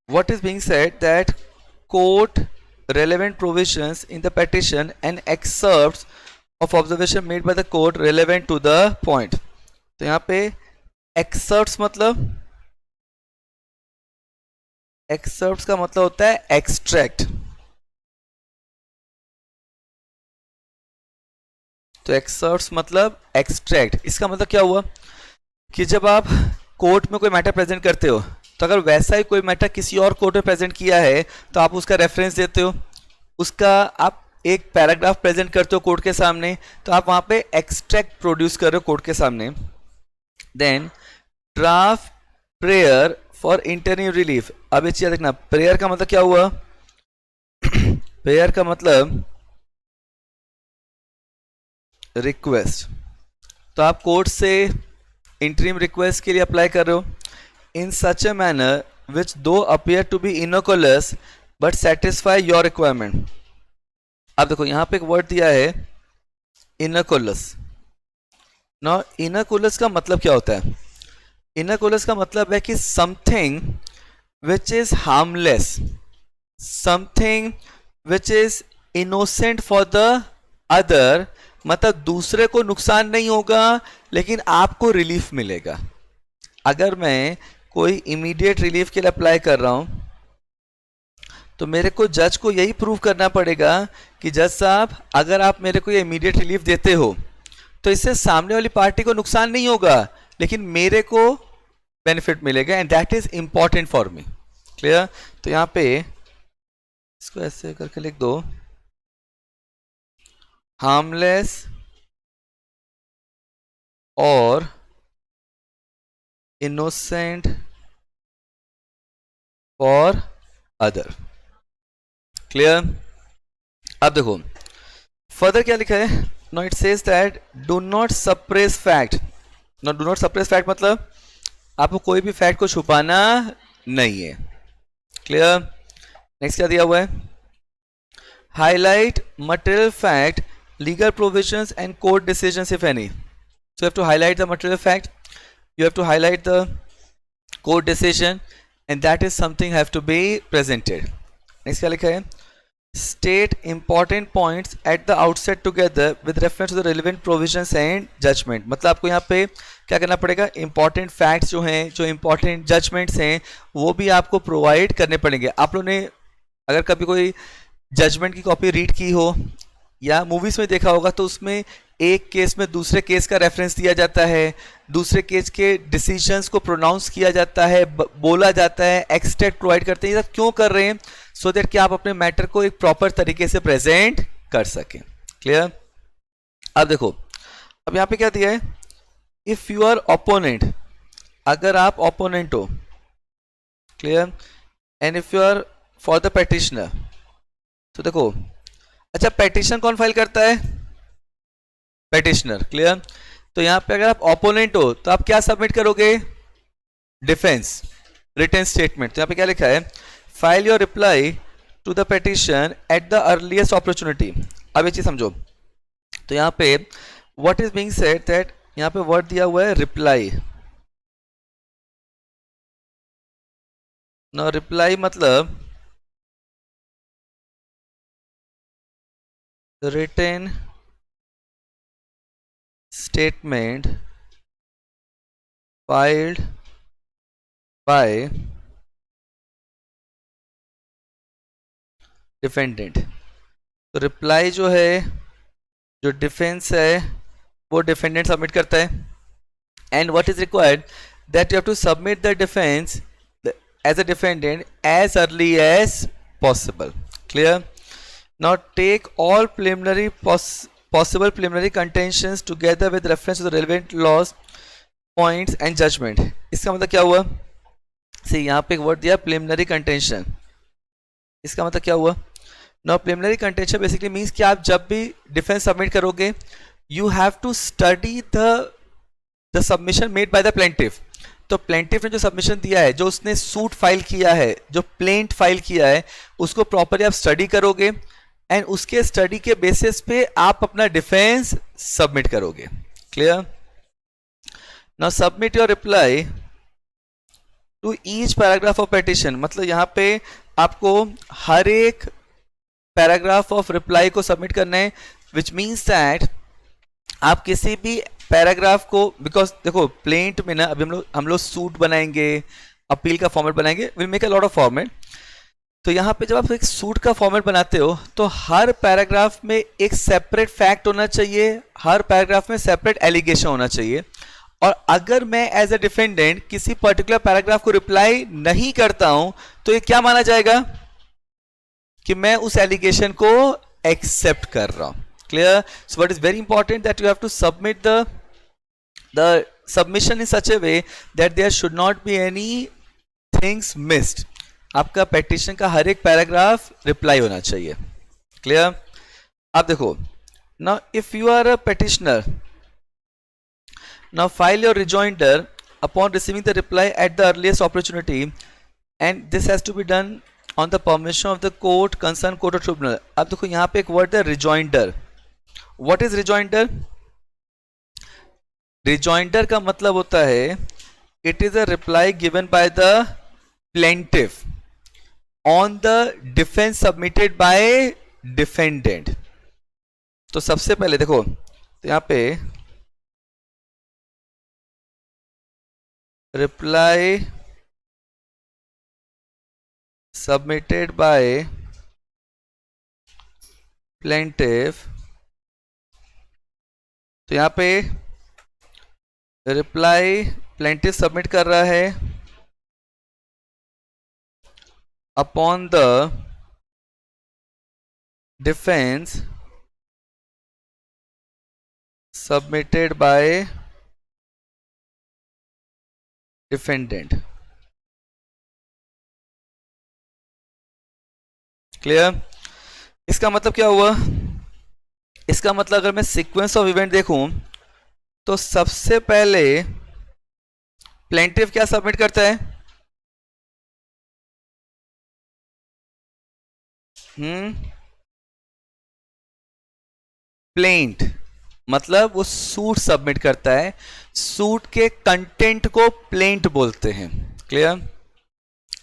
what is being said that quote relevant provisions in the petition and excerpts of observation made by the court relevant to the point. तो यहाँ पे excerpts मतलब, excerpts का मतलब होता है extract। तो excerpts मतलब extract, इसका मतलब क्या हुआ कि जब आप कोर्ट में कोई मैटर प्रेजेंट करते हो, तो अगर वैसा ही कोई मैटर किसी और कोर्ट में प्रेजेंट किया है तो आप उसका रेफरेंस देते हो, उसका आप एक पैराग्राफ प्रेजेंट करते हो कोर्ट के सामने, तो आप वहां पे एक्सट्रैक्ट प्रोड्यूस कर रहे हो कोर्ट के सामने। Then draft prayer for interview relief. अब ये चीज देखना, प्रेयर का मतलब क्या हुआ प्रेयर का मतलब रिक्वेस्ट। तो आप कोर्ट से इंटरिम रिक्वेस्ट के लिए अप्लाई कर रहे हो इन such A manner which though appear to be innocuous but satisfy your requirement. अब देखो यहां पे एक वर्ड दिया है इनोकुलस। ना इनोकुलस का मतलब क्या होता है? इनोकुलस का मतलब है कि something which is harmless, something which is innocent for the other, मतलब दूसरे को नुकसान नहीं होगा लेकिन आपको रिलीफ मिलेगा। अगर मैं कोई इमीडिएट रिलीफ के लिए अप्लाई कर रहा हूं, तो मेरे को जज को यही प्रूव करना पड़ेगा कि जज साहब अगर आप मेरे को ये इमीडिएट रिलीफ देते हो तो इससे सामने वाली पार्टी को नुकसान नहीं होगा लेकिन मेरे को बेनिफिट मिलेगा, and that is important for me. Clear? तो यहां पे इसको ऐसे करके लिख दो, हार्मलेस और इनोसेंट फॉर अदर। क्लियर? अब देखो फर्दर क्या लिखा है, no it says that do not suppress fact. No do not suppress fact मतलब आपको कोई भी फैक्ट को छुपाना नहीं है। क्लियर? नेक्स्ट क्या दिया हुआ है, highlight material fact, legal provisions and court decisions if any. So you have to highlight the material fact, you have to highlight the court decision, and that is something have to be presented. Next क्या लिखा है, state important points at the outset together with reference to the relevant provisions and judgment। मतलब आपको यहाँ पे क्या करना पड़ेगा, important facts जो हैं, जो important judgments हैं, वो भी आपको provide करने पड़ेंगे। आप लोगों ने अगर कभी कोई जजमेंट की कॉपी रीड की हो या मूवीज में देखा होगा, तो उसमें एक केस में दूसरे केस का रेफरेंस दिया जाता है, दूसरे केस के डिसीजंस को प्रोनाउंस किया जाता है, बोला जाता है, एक्सट्रैक्ट प्रोवाइड करते हैं। ये सब क्यों कर रहे हैं? सो दैट कि आप अपने मैटर को एक प्रॉपर तरीके से प्रेजेंट कर सकें। क्लियर? अब देखो अब यहां पे क्या दिया है, इफ यू आर ओपोनेंट, अगर आप ओपोनेंट हो clear. And if you are for the petitioner, तो देखो, अच्छा पेटिशन कौन फाइल करता है? पेटिशनर. क्लियर. तो यहां पे अगर आप ओपोनेंट हो तो आप क्या सबमिट करोगे? Defence written statement. तो यहां पे क्या लिखा है? File your reply to the petition at the earliest opportunity. अब ये चीज समझो. तो यहां पे what is being said that यहां पे वर्ड दिया हुआ है रिप्लाई. ना रिप्लाई मतलब written statement filed by defendant. तो रिप्लाई जो है, जो डिफेंस है, वो डिफेंडेंट सबमिट करता है. And what is required that you have to submit the defence as a defendant as early as possible. Clear. Now take all preliminary possible preliminary contentions together with reference to the relevant laws, points and judgment. इसका मतलब क्या हुआ? See, यहाँ पे एक word दिया preliminary contention. इसका मतलब क्या हुआ? Now preliminary contention basically means कि आप जब भी डिफेंस सबमिट करोगे, you have to study the submission made by the plaintiff. तो प्लेंटिफ ने जो सबमिशन दिया है, जो उसने सूट फाइल किया है, जो प्लेंट फाइल किया है, उसको प्रॉपरली आप स्टडी करोगे एंड उसके स्टडी के बेसिस पे आप अपना डिफेंस सबमिट करोगे. Clear. Now submit your reply to each paragraph of petition. मतलब यहां पे आपको हर एक पैराग्राफ ऑफ रिप्लाई को सबमिट करना है, विच मीन्स दैट आप किसी भी पैराग्राफ को, बिकॉज देखो प्लेंट में ना अभी हम लोग सूट बनाएंगे, अपील का फॉर्मेट बनाएंगे, will make a lot of format. तो यहाँ पे जब आप एक सूट का फॉर्मेट बनाते हो तो हर पैराग्राफ में एक सेपरेट फैक्ट होना चाहिए, हर पैराग्राफ में सेपरेट एलिगेशन होना चाहिए. और अगर मैं एज ए डिफेंडेंट किसी पर्टिकुलर पैराग्राफ को रिप्लाई नहीं करता हूं तो ये क्या माना जाएगा? कि मैं उस एलिगेशन को एक्सेप्ट कर रहा हूं. Clear. So what is very important that you have to submit the submission in such a way that there should not be any things missed. आपका पेटिशन का हर एक पैराग्राफ रिप्लाई होना चाहिए. क्लियर. अब देखो, now if you are a petitioner, now file your rejoinder upon receiving the reply at the earliest opportunity and this has to be done on the permission of the court, concern court और tribunal. अब देखो यहां पे एक word है rejoinder. What is rejoinder? Rejoinder का मतलब होता है it is a reply given by the plaintiff on the defense submitted by defendant. तो सबसे पहले देखो, तो यहां पे reply submitted by plaintiff. तो यहां पे रिप्लाई प्लेंटिफ सबमिट कर रहा है upon the defense submitted by defendant. Clear. इसका मतलब क्या हुआ? इसका मतलब अगर मैं सीक्वेंस ऑफ इवेंट देखूं तो सबसे पहले प्लेंटिफ क्या सबमिट करता है? प्लेंट मतलब वो सूट सबमिट करता है. सूट के कंटेंट को प्लेंट बोलते हैं. क्लियर.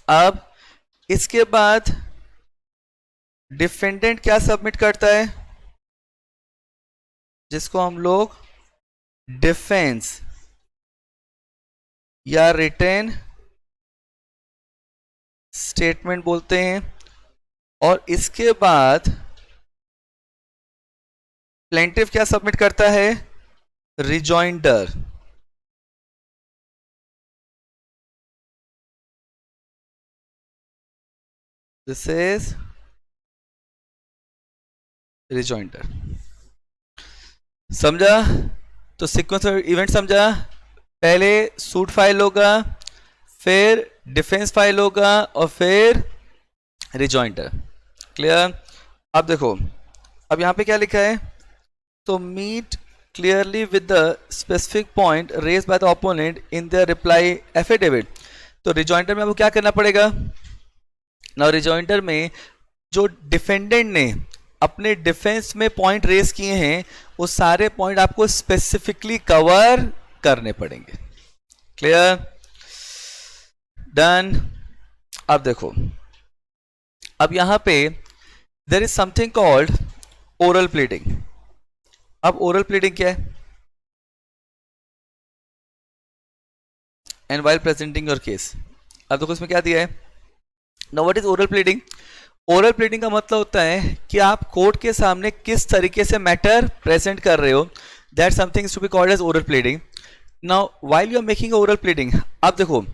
अब इसके बाद डिफेंडेंट क्या सबमिट करता है? जिसको हम लोग डिफेंस या रिटन स्टेटमेंट बोलते हैं. और इसके बाद प्लेंटिफ क्या सबमिट करता है? रिजॉइंडर. This is rejoinder. समझा? तो सीक्वेंस ऑफ इवेंट समझा? पहले सूट फाइल होगा, फिर डिफेंस फाइल होगा और फिर रिजॉइंटर। क्लियर? अब देखो, अब यहाँ पे क्या लिखा है, तो meet clearly with the specific point raise by the opponent in the reply affidavit. तो रिजॉइंटर में आपको क्या करना पड़ेगा ना, रिजॉइंटर में जो डिफेंडेंट ने अपने डिफेंस में पॉइंट रेज किए हैं वो सारे पॉइंट आपको स्पेसिफिकली कवर करने पड़ेंगे। क्लियर? डन। अब देखो, अब यहां पे there is something called oral pleading. अब ओरल प्लीडिंग क्या है? And while presenting your case. अब देखो इसमें क्या दिया है, now what is oral pleading? Oral pleading का मतलब होता है कि आप कोर्ट के सामने किस तरीके से मैटर प्रेजेंट कर रहे हो, that something is to be called as oral pleading. Now while you are making oral pleading, आप देखो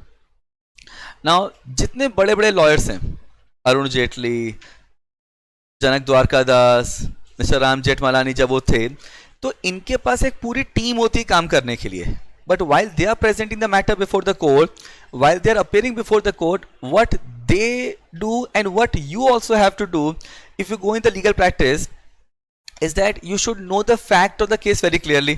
नाउ जितने बड़े बड़े लॉयर्स हैं, अरुण जेटली, जनक द्वारकादास, मिस्टर राम जेठमलानी, जब वो थे तो इनके पास एक पूरी टीम होती है काम करने के लिए। But while they are presenting the matter before the court, while they are appearing before the court, what they do and what you also have to do if you go in the legal practice is that you should know the fact of the case very clearly.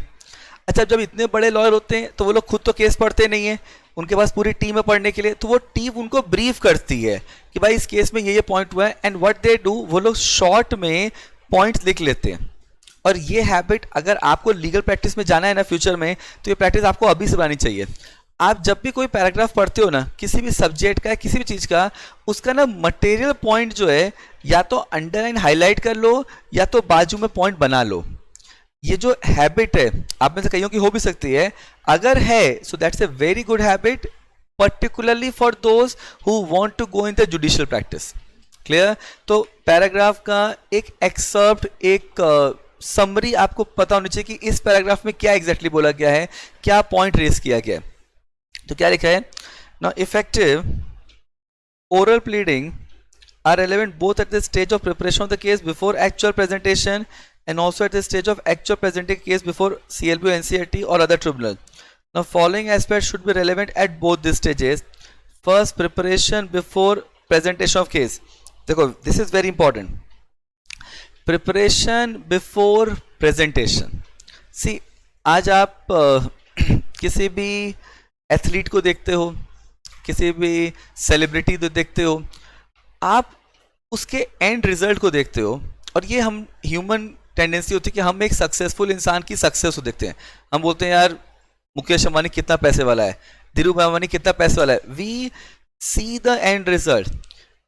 अच्छा, जब इतने बड़े lawyer होते हैं तो वो लोग खुद तो केस पढ़ते नहीं है, उनके पास पूरी टीम है पढ़ने के लिए, तो वो टीम उनको ब्रीफ करती है कि भाई इस केस में ये पॉइंट हुआ है, एंड व्हाट दे डू, वो लोग शॉर्ट में पॉइंट्स लिख लेते हैं। और ये हैबिट अगर आपको लीगल प्रैक्टिस में जाना है ना फ्यूचर में, तो ये प्रैक्टिस आपको अभी से बनानी चाहिए। आप जब भी कोई पैराग्राफ पढ़ते हो ना, किसी भी सब्जेक्ट का, किसी भी चीज़ का, उसका ना मटेरियल पॉइंट जो है या तो अंडरलाइन हाईलाइट कर लो या तो बाजू में पॉइंट बना लो। ये जो हैबिट है आप में से कईयों की हो भी सकती है, अगर है so that's a very good habit, particularly for those who want to go in the judicial practice. Clear? तो पैराग्राफ का एक एक्सर्प्ट, एक समरी आपको पता होनी चाहिए कि इस पैराग्राफ में क्या एग्जैक्टली बोला गया है, क्या पॉइंट रेज किया गया है। तो क्या लिखा है ना, effective oral pleading are relevant both at the stage of preparation of the case before actual presentation and also at the stage of actual presenting case before CLB or NCLT or other tribunal. Now following aspects should be relevant at both these stages. First, preparation before presentation of case. देखो, this is very important. Preparation before presentation. See, आज आप किसी भी athlete को देखते हो, किसी भी सेलिब्रिटी को देखते हो, आप उसके एंड रिजल्ट को देखते हो, और ये हम ह्यूमन टेंडेंसी होती है कि हम एक सक्सेसफुल इंसान की सक्सेस को देखते हैं। हम बोलते हैं यार मुकेश अंबानी कितना पैसे वाला है, धीरूभाई अंबानी कितना पैसे वाला है। We see the end result,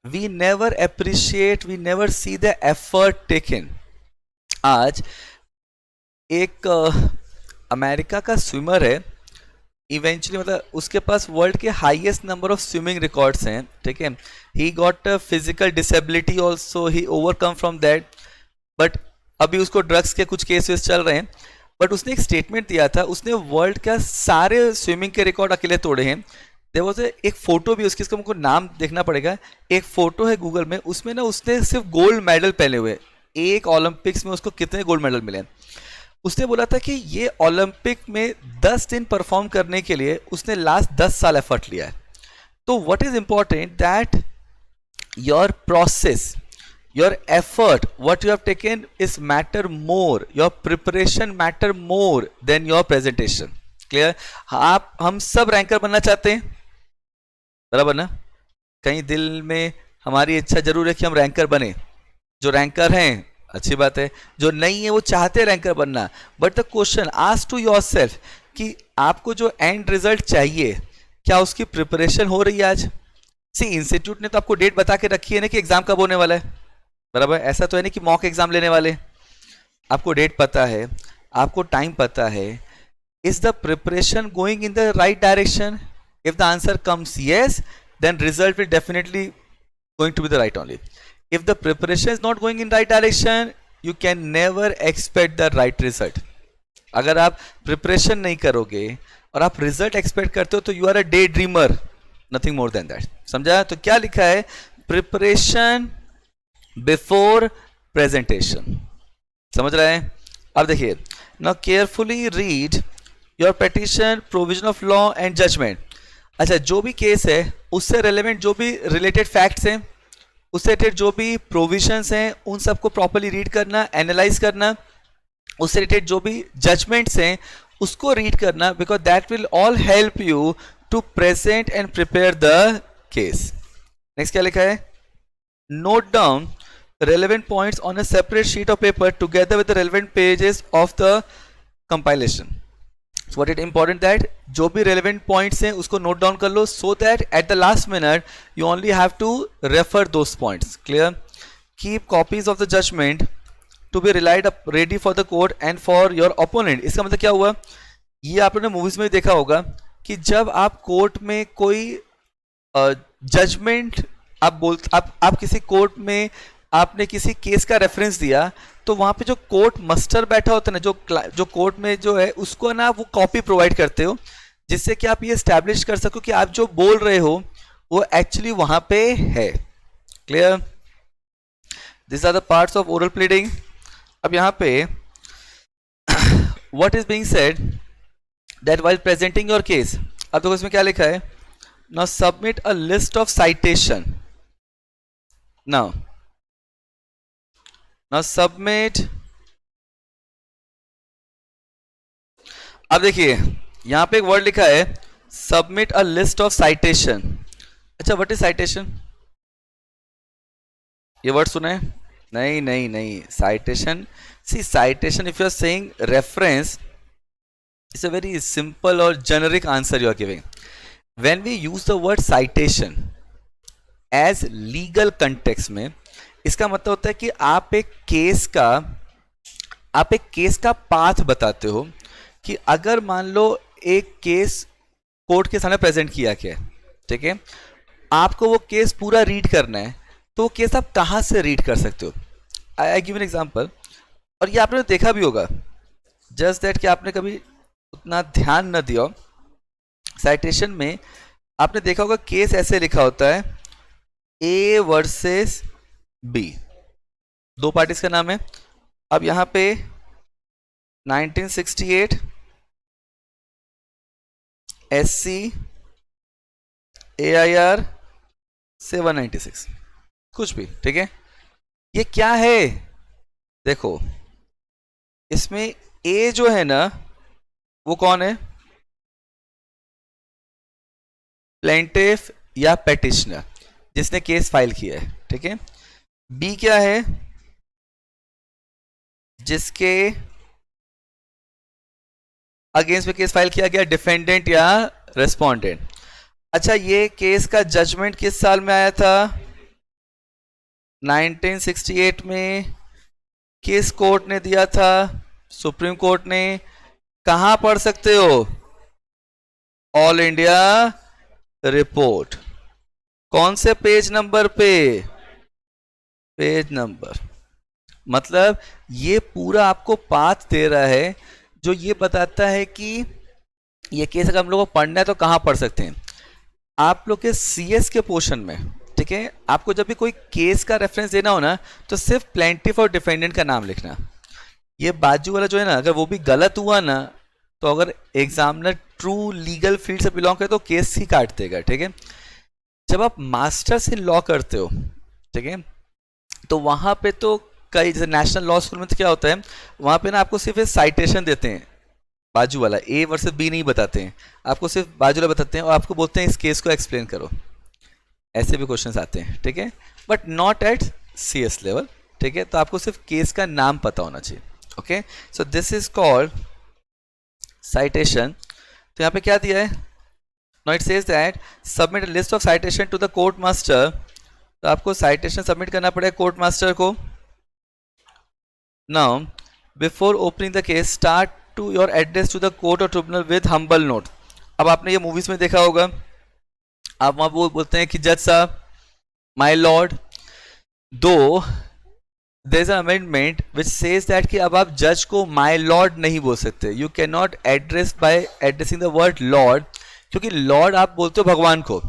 we never appreciate, we never see the effort taken. आज एक अमेरिका का स्विमर है, इवेंचुअली मतलब उसके पास वर्ल्ड के highest number of swimming records हैं, ठीक है। He got physical disability also, he overcome from that, but अभी उसको ड्रग्स के कुछ केसेस चल रहे हैं। बट उसने एक स्टेटमेंट दिया था, उसने वर्ल्ड का सारे स्विमिंग के रिकॉर्ड अकेले तोड़े हैं। देयर वाज एक फोटो भी उसकी, इसका मुझको नाम देखना पड़ेगा, एक फोटो है गूगल में, उसमें ना उसने सिर्फ गोल्ड मेडल पहने हुए, एक ओलंपिक्स में उसको कितने गोल्ड मेडल मिले। उसने बोला था कि ये ओलंपिक में 10 दिन परफॉर्म करने के लिए उसने लास्ट 10 साल एफर्ट लिया है। तो what is important that your process, your effort, what you have taken is matter more, your preparation matter more than your presentation. Clear? आप हम सब रैंकर बनना चाहते हैं, बराबर ना? कहीं दिल में हमारी इच्छा जरूर है कि हम रैंकर बने। जो रैंकर हैं अच्छी बात है, जो नहीं है वो चाहते हैं रैंकर बनना। But the question ask to yourself कि आपको जो एंड रिजल्ट चाहिए, क्या उसकी प्रिपरेशन हो रही है आज? सी, इंस्टीट्यूट ने तो आपको डेट बता के रखी है ना कि एग्जाम कब होने वाला है, बराबर। ऐसा तो है नहीं कि मॉक एग्जाम लेने वाले, आपको डेट पता है, आपको टाइम पता है। Is the preparation going in the right direction? If the answer comes yes, then result will definitely going to be the right only. If the preparation is not going in right direction, you can never expect the right result. अगर आप preparation नहीं करोगे और आप result expect करते हो तो you are a day dreamer, nothing more than that. समझा? तो क्या लिखा है, प्रिपरेशन बिफोर प्रेजेंटेशन। समझ रहे हैं? अब देखिए, now carefully read your petition, provision of law and judgment. अच्छा, जो भी केस है उससे रिलेवेंट जो भी रिलेटेड फैक्ट्स हैं, उससे रिलेटेड जो भी प्रोविजंस हैं, उन सबको प्रॉपर्ली रीड करना, एनालाइज करना, उससे रिलेटेड जो भी जजमेंट्स हैं उसको रीड करना, because that will all help you to present and prepare the case. Next क्या लिखा है? Note down relevant points on a separate sheet of paper together with the relevant pages of the compilation. So what is important that जो भी relevant points हैं उसको note down कर लो, so that at the last minute you only have to refer those points. Clear? Keep copies of the judgment to be relied up ready for the court and for your opponent. इसका मतलब क्या हुआ? ये आप लोगों ने movies में देखा होगा कि जब आप कोर्ट में कोई जजमेंट आप किसी कोर्ट में आपने किसी केस का रेफरेंस दिया, तो वहां पे जो कोर्ट मस्टर बैठा होता है ना, जो कोर्ट में जो है उसको ना वो कॉपी प्रोवाइड करते हो, जिससे कि आप ये एस्टैब्लिश कर सको कि आप जो बोल रहे हो वो एक्चुअली वहां पे है. Clear? This are the parts of oral pleading. अब यहाँ पे what is being said that while presenting your case, अब देखो इसमें क्या लिखा है? Now submit a list of citation. Now submit. अब देखिए यहां पे एक वर्ड लिखा है submit a list of citation. अच्छा, व्हाट इज साइटेशन? ये वर्ड सुने? नहीं नहीं नहीं, citation, see citation if you are saying reference, it's a very simple और generic answer you are giving. When we use the word citation as legal context में, इसका मतलब होता है कि आप एक केस का पाथ बताते हो कि अगर मान लो एक केस कोर्ट के सामने प्रेजेंट किया गया है, ठीक है, आपको वो केस पूरा रीड करना है, तो वो केस आप कहां से रीड कर सकते हो? आई गिव एन एग्जांपल, और ये आपने देखा भी होगा, जस्ट दैट कि आपने कभी उतना ध्यान न दिया. साइटेशन में आपने देखा होगा केस ऐसे लिखा होता है ए वर्सेस बी, दो पार्टीज का नाम है. अब यहां पे 1968 SC AIR 796 कुछ भी, ठीक है. ये क्या है? देखो इसमें ए जो है ना वो कौन है? प्लेंटिफ या पेटिशनर, जिसने केस फाइल किया है, ठीक है. बी क्या है? जिसके अगेंस्ट में केस फाइल किया गया, डिफेंडेंट या रेस्पोंडेंट. अच्छा, ये केस का जजमेंट किस साल में आया था? 1968 में. किस कोर्ट ने दिया था? सुप्रीम कोर्ट ने. कहां पढ़ सकते हो? All India report. कौन से पेज नंबर पे? Page number. मतलब ये पूरा आपको पाथ दे रहा है जो ये बताता है कि ये केस अगर हम लोग को पढ़ना है तो कहां पढ़ सकते हैं. आप लोग के सीएस के पोर्शन में, ठीक है, आपको जब भी कोई केस का रेफरेंस देना हो ना, तो सिर्फ प्लेंटिफ और डिफेंडेंट का नाम लिखना. ये बाजू वाला जो है ना, अगर वो भी गलत हुआ ना, तो अगर एग्जामिनर ट्रू लीगल फील्ड से बिलोंग करे तो केस ही काट देगा, ठीक है. जब आप मास्टर्स इन लॉ करते हो, ठीक है, तो वहां पे तो कई, जैसे नेशनल लॉ स्कूल में तो क्या होता है, वहां पे ना आपको सिर्फ साइटेशन देते हैं, बाजू वाला ए वर्सेस बी नहीं बताते हैं, आपको सिर्फ बाजू वाला बताते हैं और आपको बोलते हैं इस केस को एक्सप्लेन करो. ऐसे भी क्वेश्चंस आते हैं, ठीक है, but not at CS level, ठीक है. तो आपको सिर्फ केस का नाम पता होना चाहिए. Okay, so this is called citation. तो यहाँ पे क्या दिया है? Now it says that submit a list of citation to the court master. तो आपको साइटेशन सबमिट करना पड़ेगा कोर्ट मास्टर को. Now, before opening the case, start to your address to the court or tribunal with humble note. अब आपने ये movies में देखा होगा, आप वहां वो बोलते हैं कि जज साहब, my lord. Though there is an amendment which says that कि अब आप जज को माय लॉर्ड नहीं बोल सकते. You can not address by addressing the word lord, क्योंकि लॉर्ड आप बोलते हो भगवान को,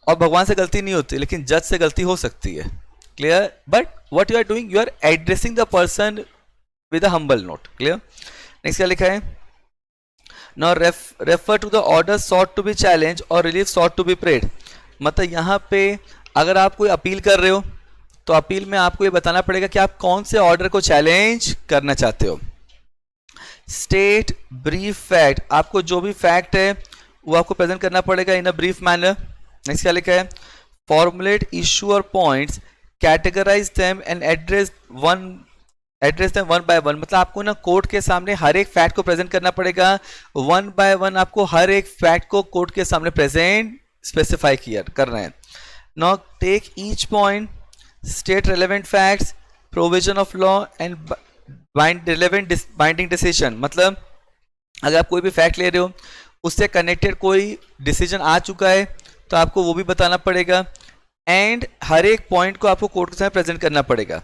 और भगवान से गलती नहीं होती, लेकिन जज से गलती हो सकती है. Clear? But what you are doing, you are addressing the person with a humble note. Clear? Next क्या लिखा है? Now refer to the order sought to be challenged or relief sought to be prayed. मतलब यहाँ पे अगर आप कोई appeal कर रहे हो तो अपील में आपको ये बताना पड़ेगा कि आप कौन से ऑर्डर को चैलेंज करना चाहते हो. स्टेट ब्रीफ फैक्ट, आपको जो भी फैक्ट है वो आपको प्रेजेंट करना पड़ेगा in a brief manner. Next क्या लिखा है? फॉर्मुलेट इशू और points, categorise them and address them one by one. मतलब आपको ना कोर्ट के सामने हर एक फैक्ट को प्रेजेंट करना पड़ेगा. वन बाय वन आपको हर एक फैक्ट को कोर्ट के सामने प्रेजेंट स्पेसिफाई करना है. Now take each point, state relevant facts, provision of law and relevant binding decision. मतलब अगर आप कोई भी फैक्ट ले रहे हो उससे कनेक्टेड कोई डिसीजन आ चुका है तो आपको वो भी बताना पड़ेगा. एंड हर एक पॉइंट को आपको कोर्ट के सामने प्रेजेंट करना पड़ेगा.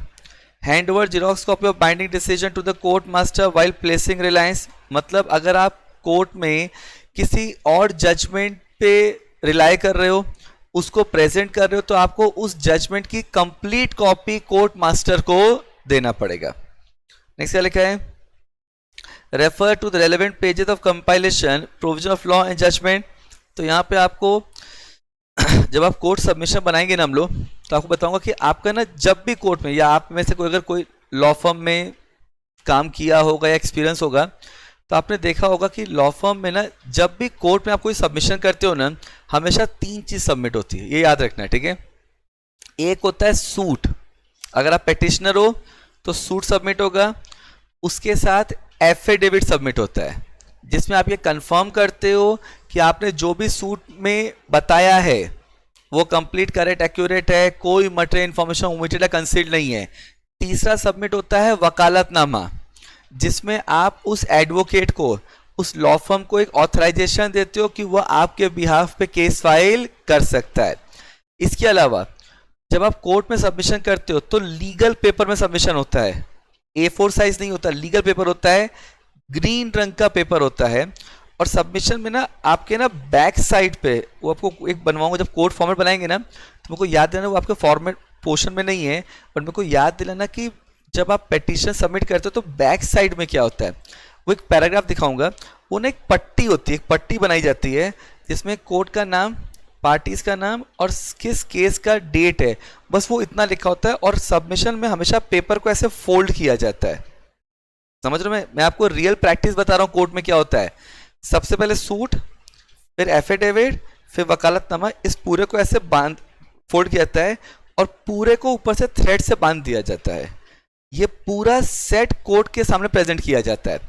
Hand over xerox copy of binding decision to the court master while placing reliance. मतलब अगर आप कोर्ट में किसी और जजमेंट पे रिलाई कर रहे हो, उसको प्रेजेंट कर रहे हो, तो आपको उस जजमेंट की कंप्लीट कॉपी कोर्ट मास्टर को देना पड़ेगा. नेक्स्ट क्या लिखा है? Refer to the relevant pages of compilation, provision of law and judgment. तो यहाँ पे आपको जब आप कोर्ट सबमिशन बनाएंगे ना हम लोग, तो आपको बताऊंगा कि आपका ना जब भी कोर्ट में, या आप में से कोई अगर कोई लॉ फर्म में काम किया होगा या एक्सपीरियंस होगा, तो आपने देखा होगा कि लॉ फर्म में ना जब भी कोर्ट में आप कोई सबमिशन करते हो ना, हमेशा 3 चीज सबमिट होती है. ये याद रखना है, ठीक है? एक होता है सूट. अगर आप पेटिशनर हो तो सूट सबमिट होगा. उसके साथ एफिडेविट सबमिट होता है जिसमें आप ये कंफर्म करते हो कि आपने जो भी सूट में बताया है वो कंप्लीट करेक्ट एक्यूरेट है, कोई मटेरियल इंफॉर्मेशन ओमिटेड या कंसील्ड नहीं है. तीसरा सबमिट होता है वकालतनामा, जिसमें आप उस एडवोकेट को, उस लॉ फर्म को एक ऑथराइजेशन देते हो कि वह आपके बिहाफ पे केस फाइल कर सकता है. इसके अलावा जब आप कोर्ट में सबमिशन करते हो तो लीगल पेपर में सबमिशन होता है. A4 साइज नहीं होता, लीगल पेपर होता है, ग्रीन रंग का पेपर होता है. और सबमिशन में ना आपके ना बैक साइड पे वो आपको एक बनवाऊंगा, जब कोर्ट फॉर्मेट बनाएंगे ना तो मेरे को याद दिलाना, वो आपके फॉर्मेट पोर्शन में नहीं है, पर मेरे को याद दिलाना कि जब आप पेटिशन सबमिट करते हो तो बैक साइड में क्या होता है. वो एक पैराग्राफ दिखाऊंगा, वो ना एक पट्टी होती है, एक पट्टी बनाई जाती है जिसमें कोर्ट का नाम, पार्टीज का नाम और किस केस का डेट है, बस वो इतना लिखा होता है. और सबमिशन में हमेशा पेपर को ऐसे फोल्ड किया जाता है. समझ रहे हो? मैं आपको रियल प्रैक्टिस बता रहा हूँ. कोर्ट में क्या होता है, सबसे पहले सूट, फिर एफिडेविट, फिर वकालतनामा. इस पूरे को ऐसे फोल्ड किया जाता है और पूरे को ऊपर से थ्रेड से बांध दिया जाता है. ये पूरा सेट कोर्ट के सामने प्रेजेंट किया जाता है.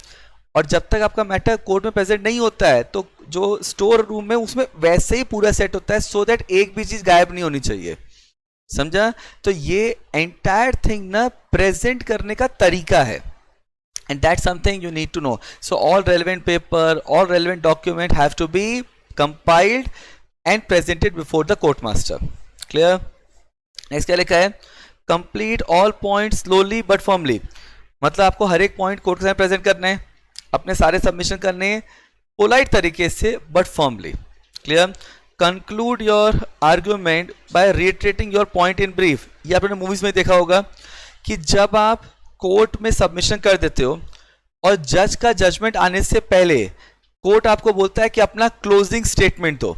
और जब तक आपका मैटर कोर्ट में प्रेजेंट नहीं होता है तो जो स्टोर रूम में उसमें वैसे ही पूरा सेट होता है, सो दैट एक भी चीज गायब नहीं होनी चाहिए. समझा? तो ये एंटायर थिंग ना प्रेजेंट करने का तरीका है. And that's something you need to know. So all relevant paper, all relevant document have to be compiled and presented before the court master. Clear? Next क्या लिखा है? Complete all points slowly but firmly. मतलब आपको हर एक point court के सामने present करना है, अपने सारे सबमिशन करने हैं पोलाइट तरीके से but firmly. Clear? Conclude your argument by reiterating your point in brief. ये आपने मूवीज में देखा होगा कि जब आप कोर्ट में सबमिशन कर देते हो और जज का जजमेंट आने से पहले कोर्ट आपको बोलता है कि अपना क्लोजिंग स्टेटमेंट दो.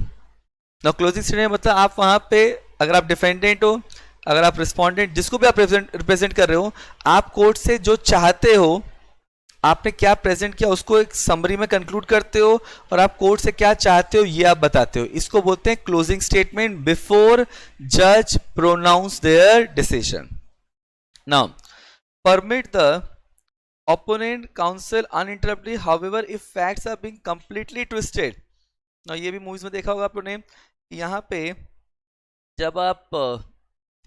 ना क्लोजिंग स्टेटमेंट मतलब आप वहां पे, अगर आप डिफेंडेंट हो, अगर आप रिस्पोंडेंट, जिसको भी आप रिप्रेजेंट कर रहे हो, आप कोर्ट से जो चाहते हो, आपने क्या प्रेजेंट किया, उसको एक समरी में कंक्लूड करते हो और आप कोर्ट से क्या चाहते हो ये आप बताते हो. इसको बोलते हैं क्लोजिंग स्टेटमेंट बिफोर जज pronounce their decision. Now permit the opponent counsel uninterruptedly, however if facts are being completely twisted. now ये भी मूवीज में देखा होगा आपने कि यहाँ पे जब आप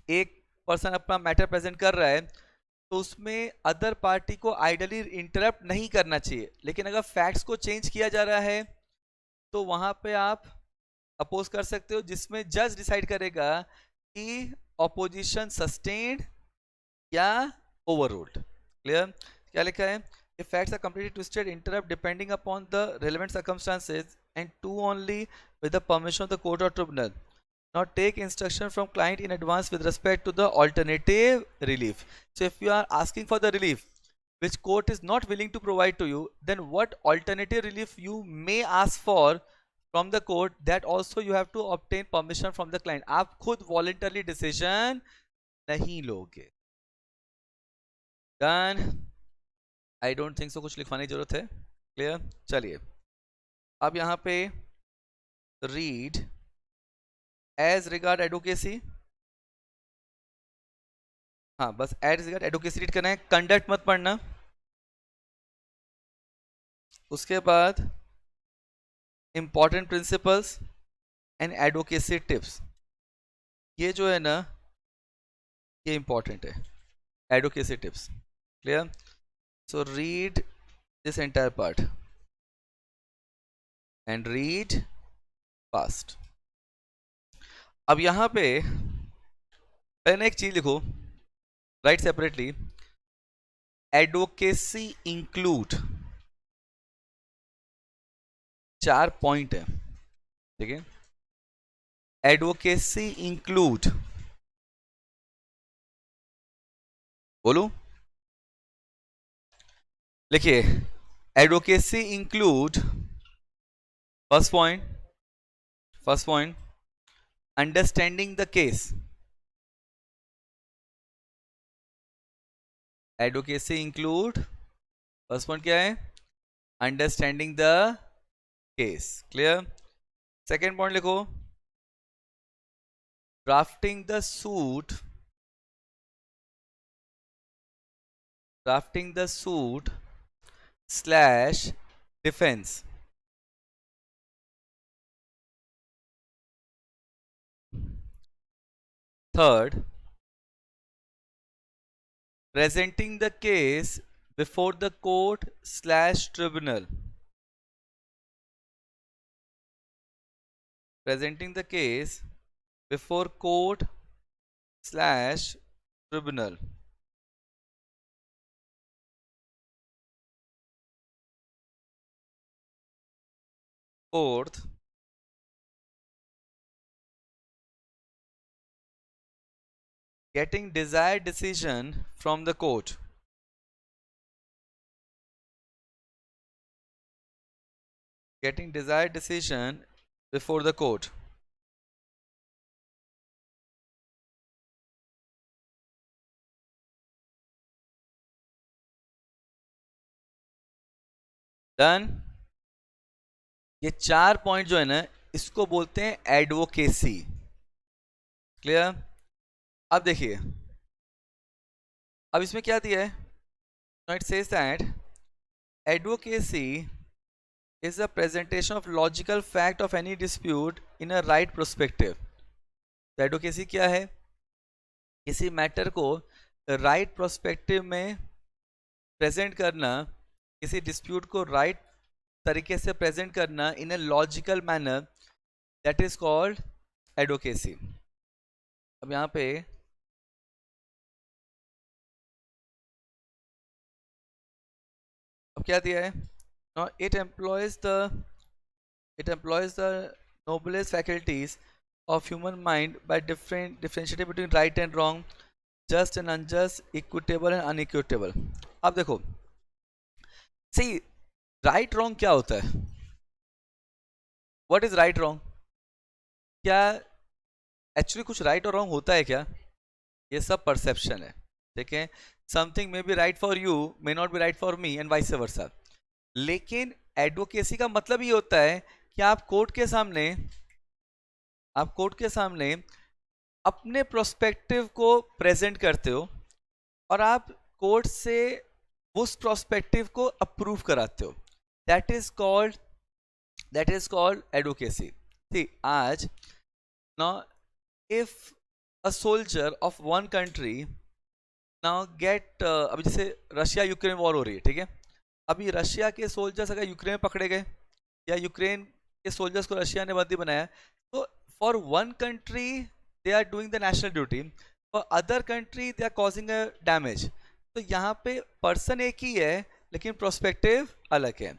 एक पर्सन अपना मैटर प्रेजेंट कर रहा है तो उसमें अदर पार्टी को आइडियली इंटरप्ट नहीं करना चाहिए, लेकिन अगर फैक्ट्स को चेंज किया जा रहा है तो वहां पे आप अपोज कर सकते हो, जिसमें जज डिसाइड करेगा कि ऑपोजिशन सस्टेन्ड या overruled. Clear? क्या लिखा है? If facts are completely twisted, interrupt depending upon the relevant circumstances and two only with the permission of the court or tribunal. Now take instruction from client in advance with respect to the alternative relief. So if you are asking for the relief, which court is not willing to provide to you, then what alternative relief you may ask for from the court, that also you have to obtain permission from the client. आप खुद voluntarily decision नहीं लोगे. Done. I don't think so कुछ लिखवाने की जरूरत है. Clear? चलिए अब यहाँ पे read as regard advocacy. हाँ बस as regard advocacy read करना है, conduct मत पढ़ना. उसके बाद important principles and advocacy tips. ये जो है ना ये important है, advocacy tips. Clear? So read this entire part and read fast. अब यहाँ पे पहले एक चीज लिखो, write separately, advocacy include, 4 point है, ठीक है. एडवोकेसी इंक्लूड, बोलू, लिखिए. Advocacy include, first point understanding the case. Advocacy include, first point क्या है, understanding the case. Clear? Second point लिखो, drafting the suit slash defence. Third, presenting the case before the court slash tribunal. Presenting the case before court slash tribunal. Fourth, getting desired decision from the court. Getting desired decision before the court. Done. ये 4 point जो है ना इसको बोलते हैं advocacy. Clear? अब देखिए, अब इसमें क्या दिया है, it says that advocacy is a presentation of logical fact of any dispute in a right perspective. तो एडवोकेसी क्या है, किसी मैटर को राइट प्रोस्पेक्टिव में प्रेजेंट करना, किसी डिस्प्यूट को राइट तरीके से प्रेजेंट करना in a logical manner, that is called advocacy. अब यहाँ पे अब क्या दिया है, now it employs the noblest faculties of human mind by differentiating between right and wrong, just and unjust, equitable and unequitable. अब देखो, see, right wrong क्या होता है, what is right wrong, क्या एक्चुअली कुछ राइट और रॉन्ग होता है क्या, ये सब परसेप्शन है. ठीक है, something may be right for you, may not be right for me and vice versa. लेकिन एडवोकेसी का मतलब ये होता है कि आप कोर्ट के सामने अपने प्रोस्पेक्टिव को प्रेजेंट करते हो और आप कोर्ट से उस प्रोस्पेक्टिव को अप्रूव कराते हो. That is called advocacy. See, आज now if a soldier of one country now get, अभी जैसे रशिया यूक्रेन वॉर हो रही है, ठीक है, अभी रशिया के सोल्जर्स अगर यूक्रेन में पकड़े गए या यूक्रेन के सोल्जर्स को रशिया ने बंदी बनाया, तो for one country they are doing the national duty, for other country they are causing a damage. तो यहाँ पे पर्सन एक ही है लेकिन प्रोस्पेक्टिव अलग है.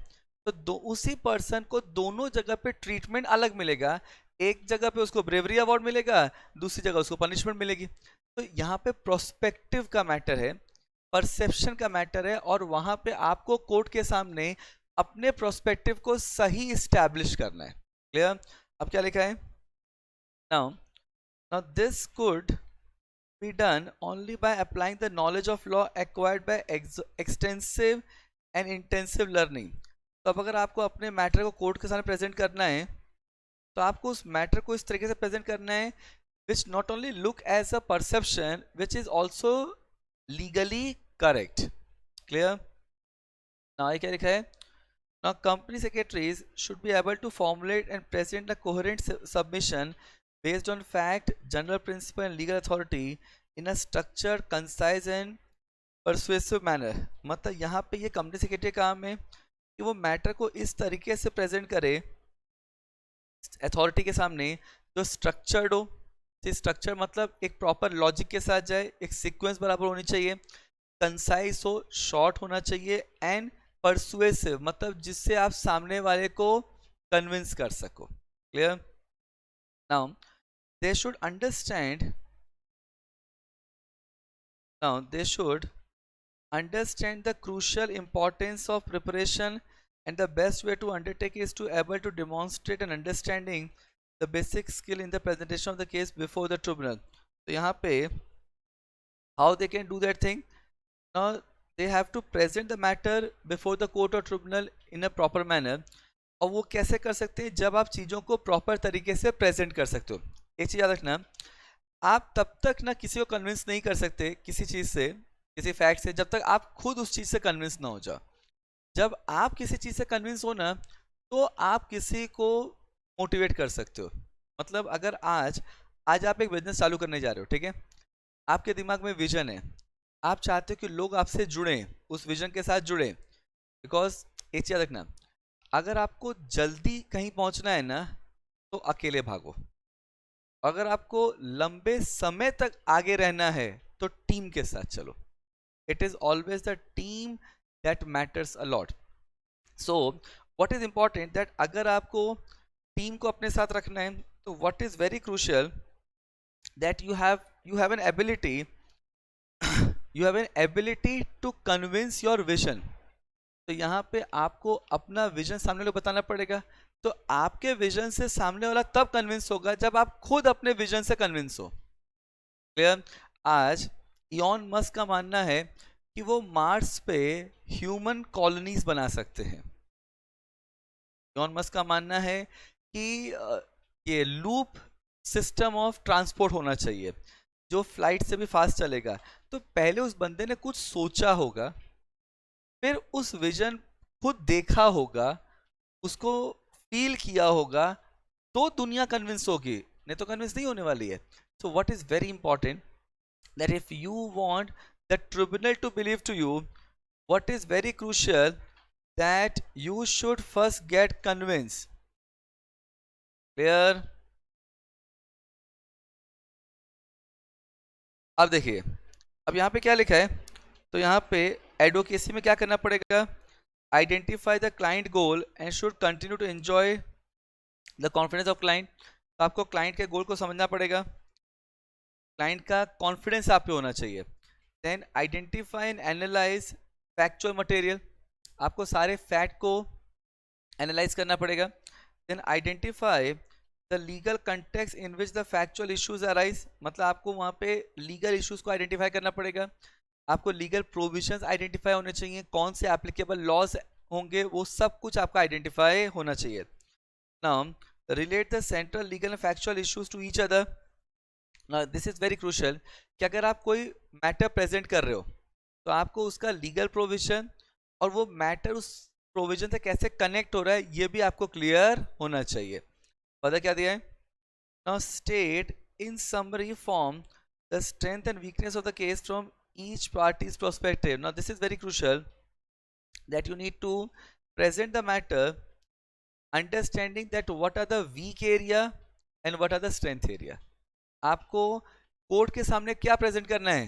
तो उसी पर्सन को दोनों जगह पे ट्रीटमेंट अलग मिलेगा. एक जगह पे उसको ब्रेवरी अवार्ड मिलेगा, दूसरी जगह उसको पनिशमेंट मिलेगी. तो यहाँ पे प्रोस्पेक्टिव का मैटर है. परसेप्शन का मैटर है, और वहां पे आपको कोर्ट के सामने अपने प्रोस्पेक्टिव को सही इस्टेब्लिश करना है। क्लियर? अब क्या लिखा है? Now now this could be done only by applying the knowledge of law acquired by extensive and intensive learning। तो अब अगर आपको अपने मैटर को कोर्ट के सामने प्रेजेंट करना है, तो आपको उस मैटर को इस तरीके से प्रेजेंट करना है which not only look as a perception which is also legally correct। clear? now ये क्या लिखा है? now company secretaries should be able to formulate and present a coherent submission based on fact, general principle and legal authority in a structured, concise and persuasive manner। मतलब यहाँ पे ये company secretary का काम है कि वो मैटर को इस तरीके से प्रेजेंट करे अथॉरिटी के सामने जो स्ट्रक्चर्ड हो। स्ट्रक्चर मतलब एक प्रॉपर लॉजिक के साथ जाए, एक सीक्वेंस बराबर होनी चाहिए, कंसाइज हो, शॉर्ट होना चाहिए, एंड परसुएसिव मतलब जिससे आप सामने वाले को कन्विंस कर सको। Clear? Now they should understand the crucial importance of preparation, and the best way to undertake is to able to demonstrate an understanding the basic skill in the presentation of the case before the tribunal। तो यहाँ पे how they can do that thing? now they have to present the matter before the court or tribunal in a proper manner। और वो कैसे कर सकते हैं? जब आप चीज़ों को प्रॉपर तरीके से प्रेजेंट कर सकते हो। एक चीज़ याद रखना, आप तब तक ना किसी को कन्विंस नहीं कर सकते किसी चीज़ से, किसी फैक्ट से, जब तक आप खुद उस चीज़ से कन्विंस ना हो जाओ। जब आप किसी चीज़ से कन्विंस हो ना, तो आप किसी को मोटिवेट कर सकते हो। मतलब अगर आज आप एक बिजनेस चालू करने जा रहे हो, ठीक है, आपके दिमाग में विजन है, आप चाहते हो कि लोग आपसे जुड़ें, उस विजन के साथ जुड़ें। बिकॉज एक चीज़ रखना, अगर आपको जल्दी कहीं पहुंचना है ना, तो अकेले भागो। अगर आपको लंबे समय तक आगे रहना है तो टीम के साथ चलो। It is always the team that matters a lot. So what is important that अगर आपको टीम को अपने साथ रखना है, तो what is very crucial that you have an ability to convince your vision. तो यहाँ पे आपको अपना विजन सामने वाले को बताना पड़ेगा। तो आपके विजन से सामने वाला तब कन्विंस होगा जब आप खुद अपने विजन से कन्विंस हो। क्लियर? आज इलॉन मस्क का मानना है कि वो मार्स पे ह्यूमन कॉलोनीज बना सकते हैं। इलॉन मस्क का मानना है कि ये लूप सिस्टम ऑफ ट्रांसपोर्ट होना चाहिए जो फ्लाइट से भी फास्ट चलेगा। तो पहले उस बंदे ने कुछ सोचा होगा, फिर उस विजन खुद देखा होगा, उसको फील किया होगा, तो दुनिया कन्विंस होगी, नहीं तो कन्विंस नहीं होने वाली है। So what is very important that if you want the tribunal to believe to you, what is very crucial that you should first get convince. Clear? अब देखिए, अब यहां पे क्या लिखा है? तो यहां पे एडवोकेसी में क्या करना पड़ेगा? Identify the client goal and should continue to enjoy the confidence of client. तो आपको क्लाइंट के गोल को समझना पड़ेगा, क्लाइंट का कॉन्फिडेंस आप पे होना चाहिए। Then identify and analyse factual material, आपको सारे फैक्ट को एनालाइज करना पड़ेगा। Then identify the legal context in which the factual issues arise, मतलब आपको वहाँ पे लीगल इश्यूज को आइडेंटिफाई करना पड़ेगा। आपको लीगल प्रोविजंस आइडेंटिफाई होने चाहिए, कौन से एप्लीकेबल लॉज होंगे, वो सब कुछ आपका आइडेंटिफाई होना चाहिए। Now relate the central legal and factual issues to each other. This is very crucial कि अगर आप कोई मैटर प्रेजेंट कर रहे हो, तो आपको उसका लीगल प्रोविजन और वो मैटर उस प्रोविजन से कैसे कनेक्ट हो रहा है, ये भी आपको क्लियर होना चाहिए। पता क्या दिया है? Now state in summary form the strength and weakness of the case from each party's perspective। Now this is very crucial that you need to present the matter understanding that what are the weak area and what are the strength area। आपको court के सामने क्या present करना है?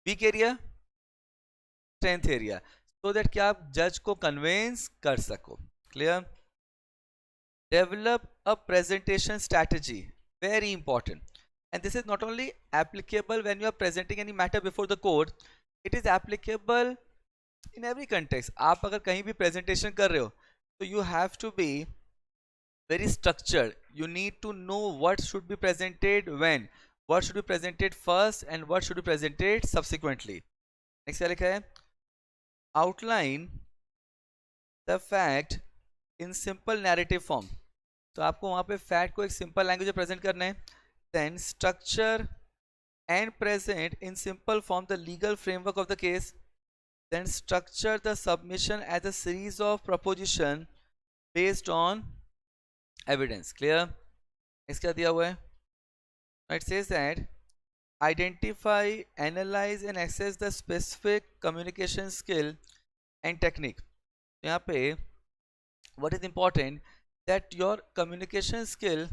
Weak area, strength area, so that क्या आप जज को कन्विंस कर सको। Clear? Develop a presentation strategy, very important, and this is not only applicable when you are presenting any matter before the court, it is applicable in every context. आप अगर कहीं भी प्रेजेंटेशन कर रहे हो तो you have to be very structured. You need to know what should be presented when, what should be presented first and what should be presented subsequently. Next क्या लिखा है? Outline the fact in simple narrative form. तो आपको वहाँ पे fact को एक simple language में present करना है. Then structure and present in simple form the legal framework of the case. Then structure the submission as a series of proposition based on evidence. Clear? Next क्या दिया हुआ है? It says that identify, analyze and assess the specific communication skill and technique. यहाँ पे what is important that your communication skill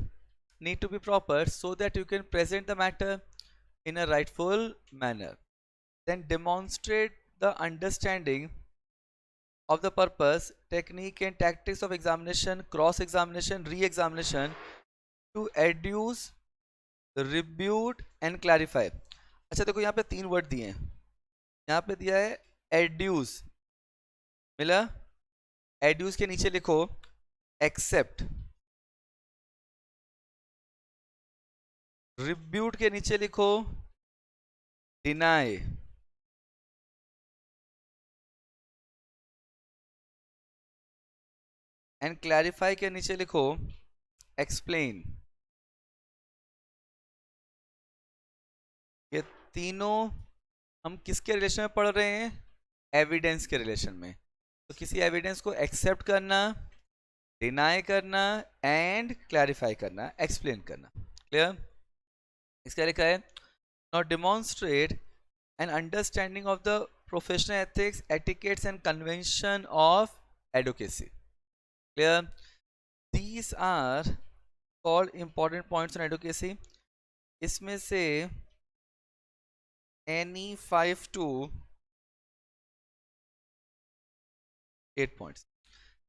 need to be proper so that you can present the matter in a rightful manner. Then demonstrate the understanding of the purpose, technique and tactics of examination, cross-examination, re-examination to adduce, rebut and clarify. अच्छा देखो यहाँ पे 3 word दिए हैं। यहाँ पे दिया है एड्यूस, मिला? एड्यूस के नीचे लिखो एक्सेप्ट, रिब्यूट के नीचे लिखो डिनाई, एंड क्लैरिफाई के नीचे लिखो एक्सप्लेन। ये तीनों हम किसके रिलेशन में पढ़ रहे हैं? एविडेंस के रिलेशन में। तो किसी एविडेंस को एक्सेप्ट करना, डिनाई करना एंड क्लैरिफाई करना, एक्सप्लेन करना। क्लियर? इसका लिखा है not demonstrate an understanding of the professional ethics, etiquettes and convention of advocacy. Clear? These are called important points on advocacy. इसमें से any 5 to 8 पॉइंट्स,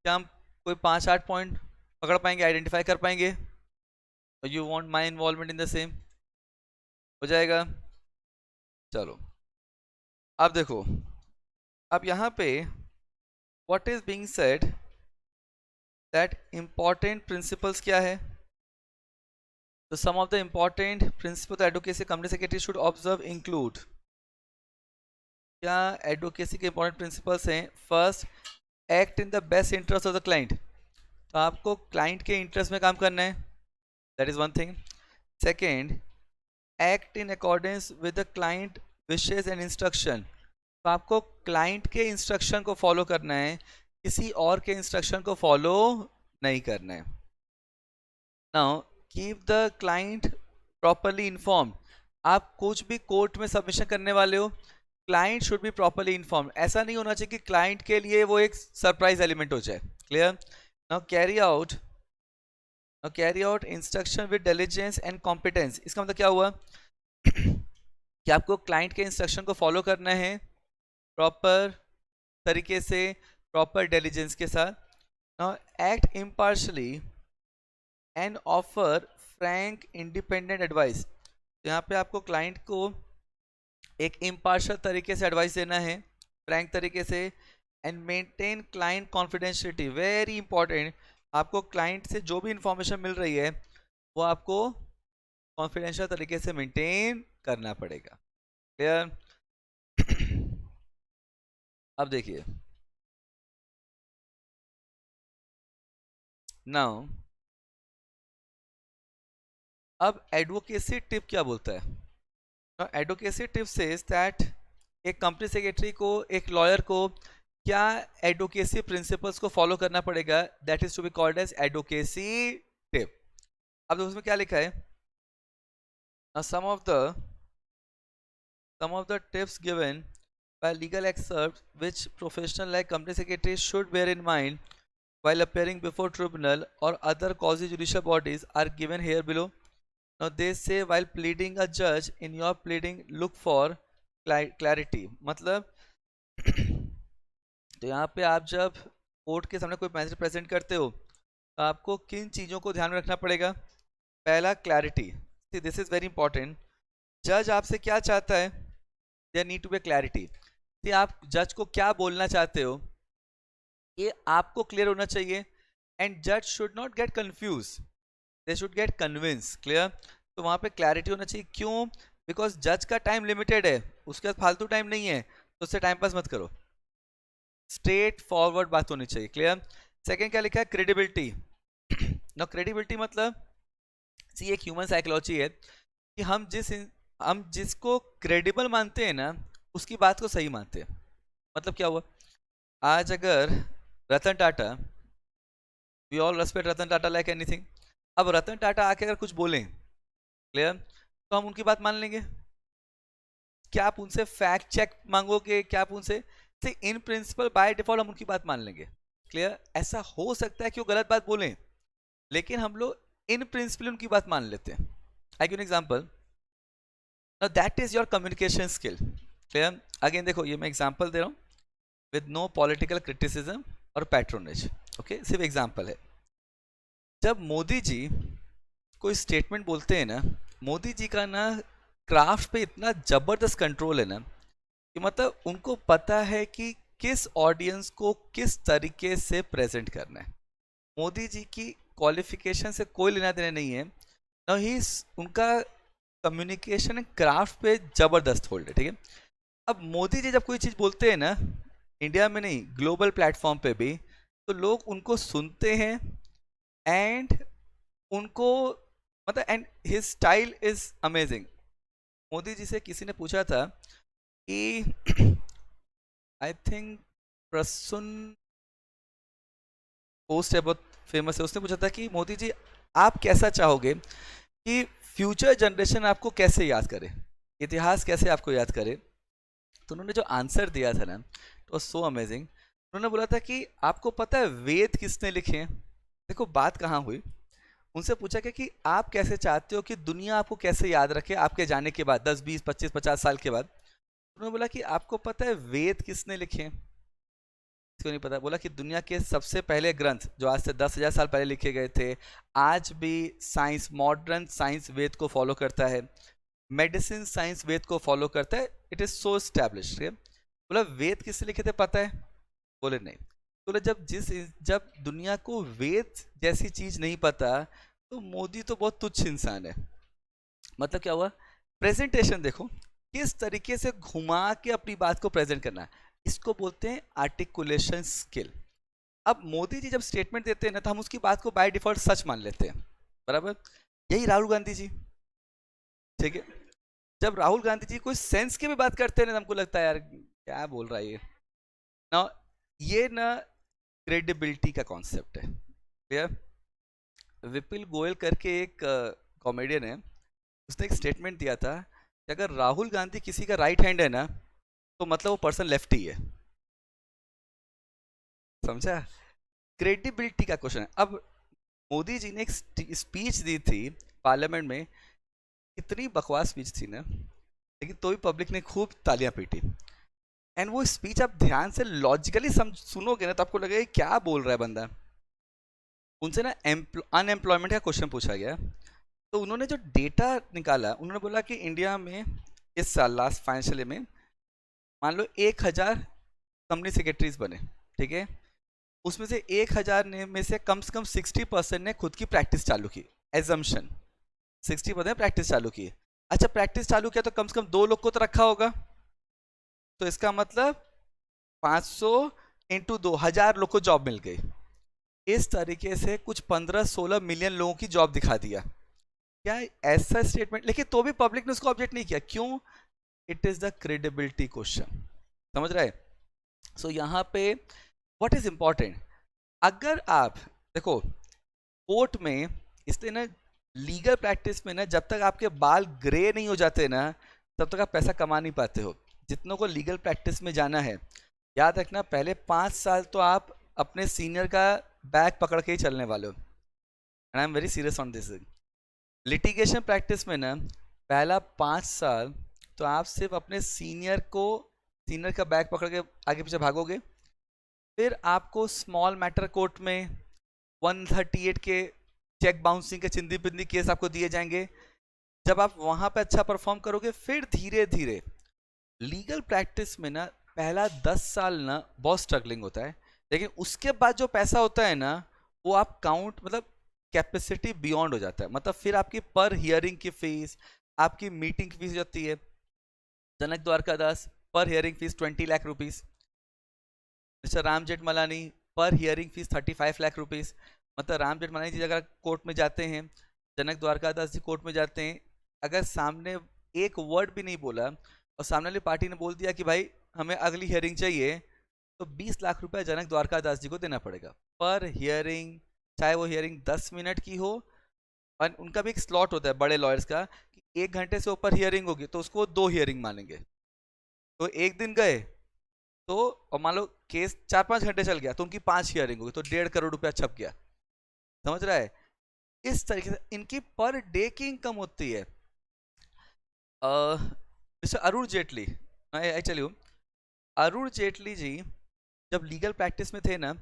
क्या हम कोई 5-8 पॉइंट पकड़ पाएंगे, आइडेंटिफाई कर पाएंगे? You want my involvement in the same? हो जाएगा? चलो अब देखो, अब यहाँ पे what is being said that important principles क्या है? तो some of the important principle advocacy company secretary should observe include. क्या एडवोकेसी के इंपॉर्टेंट प्रिंसिपल्स हैं? First, act in the best interest of the client. तो आपको क्लाइंट के interest में काम करना है, that is one thing. Second, act in accordance with the client wishes and instruction. तो आपको क्लाइंट के इंस्ट्रक्शन को फॉलो करना है, किसी और के इंस्ट्रक्शन को फॉलो नहीं करना है। Now keep the client properly inform. आप कुछ भी कोर्ट में सबमिशन करने वाले हो, client should be properly inform. ऐसा नहीं होना चाहिए कि क्लाइंट के लिए वो एक सरप्राइज एलिमेंट हो जाए। Clear? Now carry out instruction with diligence and competence. इसका मतलब क्या हुआ कि आपको क्लाइंट के इंस्ट्रक्शन को फॉलो करना है प्रॉपर तरीके से, प्रॉपर डिलिजेंस के साथ। Now act impartially and offer Frank independent advice. तो यहाँ पे आपको क्लाइंट को एक इम्पार्शल तरीके से एडवाइस देना है, फ्रैंक तरीके से। And maintain client confidentiality, very important. आपको क्लाइंट से जो भी इंफॉर्मेशन मिल रही है वो आपको कॉन्फिडेंशियल तरीके से मेंटेन करना पड़ेगा। क्लियर? अब देखिए, नाउ अब एडवोकेसी टिप क्या बोलता है? एडवोकेसी टिप सेज दैट एक कंपनी सेक्रेटरी को, एक लॉयर को क्या एडवोकेसी प्रिंसिपल्स को फॉलो करना पड़ेगा, that is to be called as advocacy tip. अब उसमें क्या लिखा है? Some of the tips given by legal excerpts which professional like company secretary should bear in mind while appearing before tribunal or other quasi judicial bodies are given here below. Now they say while pleading a judge, in your pleading look for clarity। मतलब तो यहाँ पे आप जब court के सामने कोई matter present करते हो तो आपको किन चीज़ों को ध्यान में रखना पड़ेगा? पहला, clarity. This is very important. जज आपसे क्या चाहता है? There need to be clarity. कि आप जज को क्या बोलना चाहते हो ये आपको क्लियर होना चाहिए, एंड जज should not get confuse, they should get convince. Clear? तो वहां पे क्लैरिटी होना चाहिए। क्यों? बिकॉज जज का टाइम लिमिटेड है, उसके पास फालतू टाइम नहीं है, तो उससे टाइम पास मत करो, स्ट्रेट फॉरवर्ड बात होनी चाहिए। क्लियर? सेकंड क्या लिखा है? क्रेडिबिलिटी। ना क्रेडिबिलिटी मतलब सी एक ह्यूमन साइकोलॉजी है कि हम जिसको क्रेडिबल मानते हैं ना उसकी बात को सही मानते हैं। मतलब क्या हुआ, आज अगर Ratan Tata, we all respect Ratan Tata like anything, अब रतन टाटा आके अगर कुछ बोलें, क्लियर, तो हम उनकी बात मान लेंगे। क्या आप उनसे फैक्ट चेक मांगोगे? क्या आप उनसे इन प्रिंसिपल बाय डिफॉल्ट हम उनकी बात मान लेंगे। क्लियर? ऐसा हो सकता है कि वो गलत बात बोलें, लेकिन हम लोग इन प्रिंसिपल उनकी बात मान लेते हैं। आई give an example, now that is your communication skill. Clear? Again देखो, ये मैं एग्जांपल दे रहा हूँ विद नो पॉलिटिकल क्रिटिसिज्म और पैट्रोनेज। ओके, सिर्फ एग्जांपल है। जब मोदी जी कोई स्टेटमेंट बोलते हैं ना, मोदी जी का ना क्राफ्ट पे इतना जबरदस्त कंट्रोल है ना कि मतलब उनको पता है कि किस ऑडियंस को किस तरीके से प्रेजेंट करना है। मोदी जी की क्वालिफिकेशन से कोई लेना देना नहीं है ना, ही उनका कम्युनिकेशन क्राफ्ट पे जबरदस्त होल्ड है। ठीक है? अब मोदी जी जब कोई चीज़ बोलते हैं ना, इंडिया में नहीं ग्लोबल प्लेटफॉर्म पे भी, तो लोग उनको सुनते हैं एंड उनको मतलब and his style is amazing. Modi ji से किसी ने पूछा था कि आई थिंक प्रसून पोस्ट है, बहुत फेमस है, उसने पूछा था कि मोदी जी आप कैसा चाहोगे कि फ्यूचर जनरेशन आपको कैसे याद करे, इतिहास कैसे आपको याद करे? तो उन्होंने जो आंसर दिया था ना, इट वाज सो अमेजिंग। उन्होंने बोला था कि आपको पता है वेद किसने लिखे हैं? देखो बात कहाँ हुई, उनसे पूछा गया कि आप कैसे चाहते हो कि दुनिया आपको कैसे याद रखे आपके जाने के बाद, 10 20 25 50 साल के बाद? उन्होंने बोला कि आपको पता है वेद किसने लिखे हैं? इसको नहीं पता। बोला कि दुनिया के सबसे पहले ग्रंथ जो आज से 10,000 साल पहले लिखे गए थे, आज भी साइंस, मॉडर्न साइंस वेद को फॉलो करता है, मेडिसिन साइंस वेद को फॉलो करता है, इट इज सो स्टैब्लिश्ड। बोला वेद किसने लिखे थे पता है? बोले नहीं। बोले जब दुनिया को वेद जैसी चीज नहीं पता, तो मोदी तो बहुत तुच्छ इंसान है। मतलब क्या हुआ, प्रेजेंटेशन देखो किस तरीके से घुमा के अपनी बात को प्रेजेंट करना है, इसको बोलते हैं आर्टिकुलेशन स्किल। अब मोदी जी जब स्टेटमेंट देते हैं ना, तो हम उसकी बात को बाय डिफॉल्ट सच मान लेते हैं, बराबर? यही राहुल गांधी जी, ठीक है, जब राहुल गांधी जी कोई सेंस की भी बात करते हैं ना, हमको लगता है यार क्या बोल रहा है ये ना क्रेडिबिलिटी का कॉन्सेप्ट है। क्लियर? विपिल गोयल करके एक कॉमेडियन है, उसने एक स्टेटमेंट दिया था कि अगर राहुल गांधी किसी का राइट हैंड है ना, तो मतलब वो पर्सन लेफ्टी है। समझा? क्रेडिबिलिटी का क्वेश्चन है। अब मोदी जी ने एक स्पीच दी थी पार्लियामेंट में, इतनी बकवास स्पीच थी ना, लेकिन तो भी पब्लिक ने खूब तालियां पीटी। एंड वो स्पीच आप ध्यान से लॉजिकली सुनोगे ना, तो आपको लगेगा क्या बोल रहा है बंदा। उनसे ना अनएम्प्लॉयमेंट का क्वेश्चन पूछा गया, तो उन्होंने जो डेटा निकाला, उन्होंने बोला कि इंडिया में इस साल लास्ट फाइनेंशियल ईयर में मान लो 1,000 कंपनी सेक्रेटरीज बने, ठीक है, उसमें से 1,000 में से कम 60% ने खुद की प्रैक्टिस चालू की। एजम्पशन 60% प्रैक्टिस चालू की। अच्छा प्रैक्टिस चालू किया तो कम से कम 2 लोग को तो रखा होगा, तो इसका मतलब 500 इंटू 2,000 लोग को जॉब मिल गई। इस तरीके से कुछ 15-16 मिलियन लोगों की जॉब दिखा दिया। क्या ऐसा स्टेटमेंट, लेकिन तो भी पब्लिक ने उसको ऑब्जेक्ट नहीं किया। क्यों? It is the credibility question. समझ रहे? सो यहाँ पे व्हाट इज इंपॉर्टेंट, अगर आप देखो कोर्ट में, इसलिए ना लीगल प्रैक्टिस में ना जब तक आपके बाल ग्रे नहीं हो जाते ना, तब तक आप पैसा कमा नहीं पाते हो। जितनों को लीगल प्रैक्टिस में जाना है, याद रखना पहले 5 साल तो आप अपने सीनियर का बैग पकड़ के ही चलने वाले हो। And I am very serious on this. Litigation practice में ना पहला 5 साल तो आप सिर्फ अपने सीनियर का बैग पकड़ के आगे पीछे भागोगे। फिर आपको स्मॉल मैटर कोर्ट में 138 के चेक बाउंसिंग के चिंदी पिंदी केस आपको दिए जाएंगे। जब आप वहां पे अच्छा परफॉर्म करोगे, फिर धीरे धीरे लीगल प्रैक्टिस में ना पहला 10 साल ना बहुत स्ट्रगलिंग होता है, लेकिन उसके बाद जो पैसा होता है ना वो आप काउंट मतलब कैपेसिटी बियॉन्ड हो जाता है, मतलब फिर आपकी पर हियरिंग की फीस, आपकी मीटिंग की फीस जाती है। जनक द्वारकादास पर hearing fees 20 lakh rupees, mister Ram Jethmalani पर हियरिंग फीस 35 लाख रुपीस। मतलब राम जेठमलानी जी अगर कोर्ट में जाते हैं, जनक द्वारकादास जी कोर्ट में जाते हैं, अगर सामने एक वर्ड भी नहीं बोला और सामने वाली पार्टी ने बोल दिया कि भाई हमें अगली हियरिंग चाहिए, तो 20 लाख रुपया जनक द्वारकादास जी को देना पड़ेगा पर हियरिंग, चाहे वो हियरिंग 10 मिनट की हो। और उनका भी एक स्लॉट होता है बड़े लॉयर्स का कि 1 घंटे से ऊपर हियरिंग होगी तो उसको 2 हियरिंग मानेंगे। तो एक दिन गए तो और मान लो केस 4-5 घंटे चल गया तो उनकी 5 हियरिंग होगी तो 1.5 करोड़ रुपया छप गया। समझ रहा है? इस तरीके से इनकी पर डे की इनकम होती है। Mister Arun Jaitley, I tell you, Arun Jaitley ji जब लीगल प्रैक्टिस में थे ना,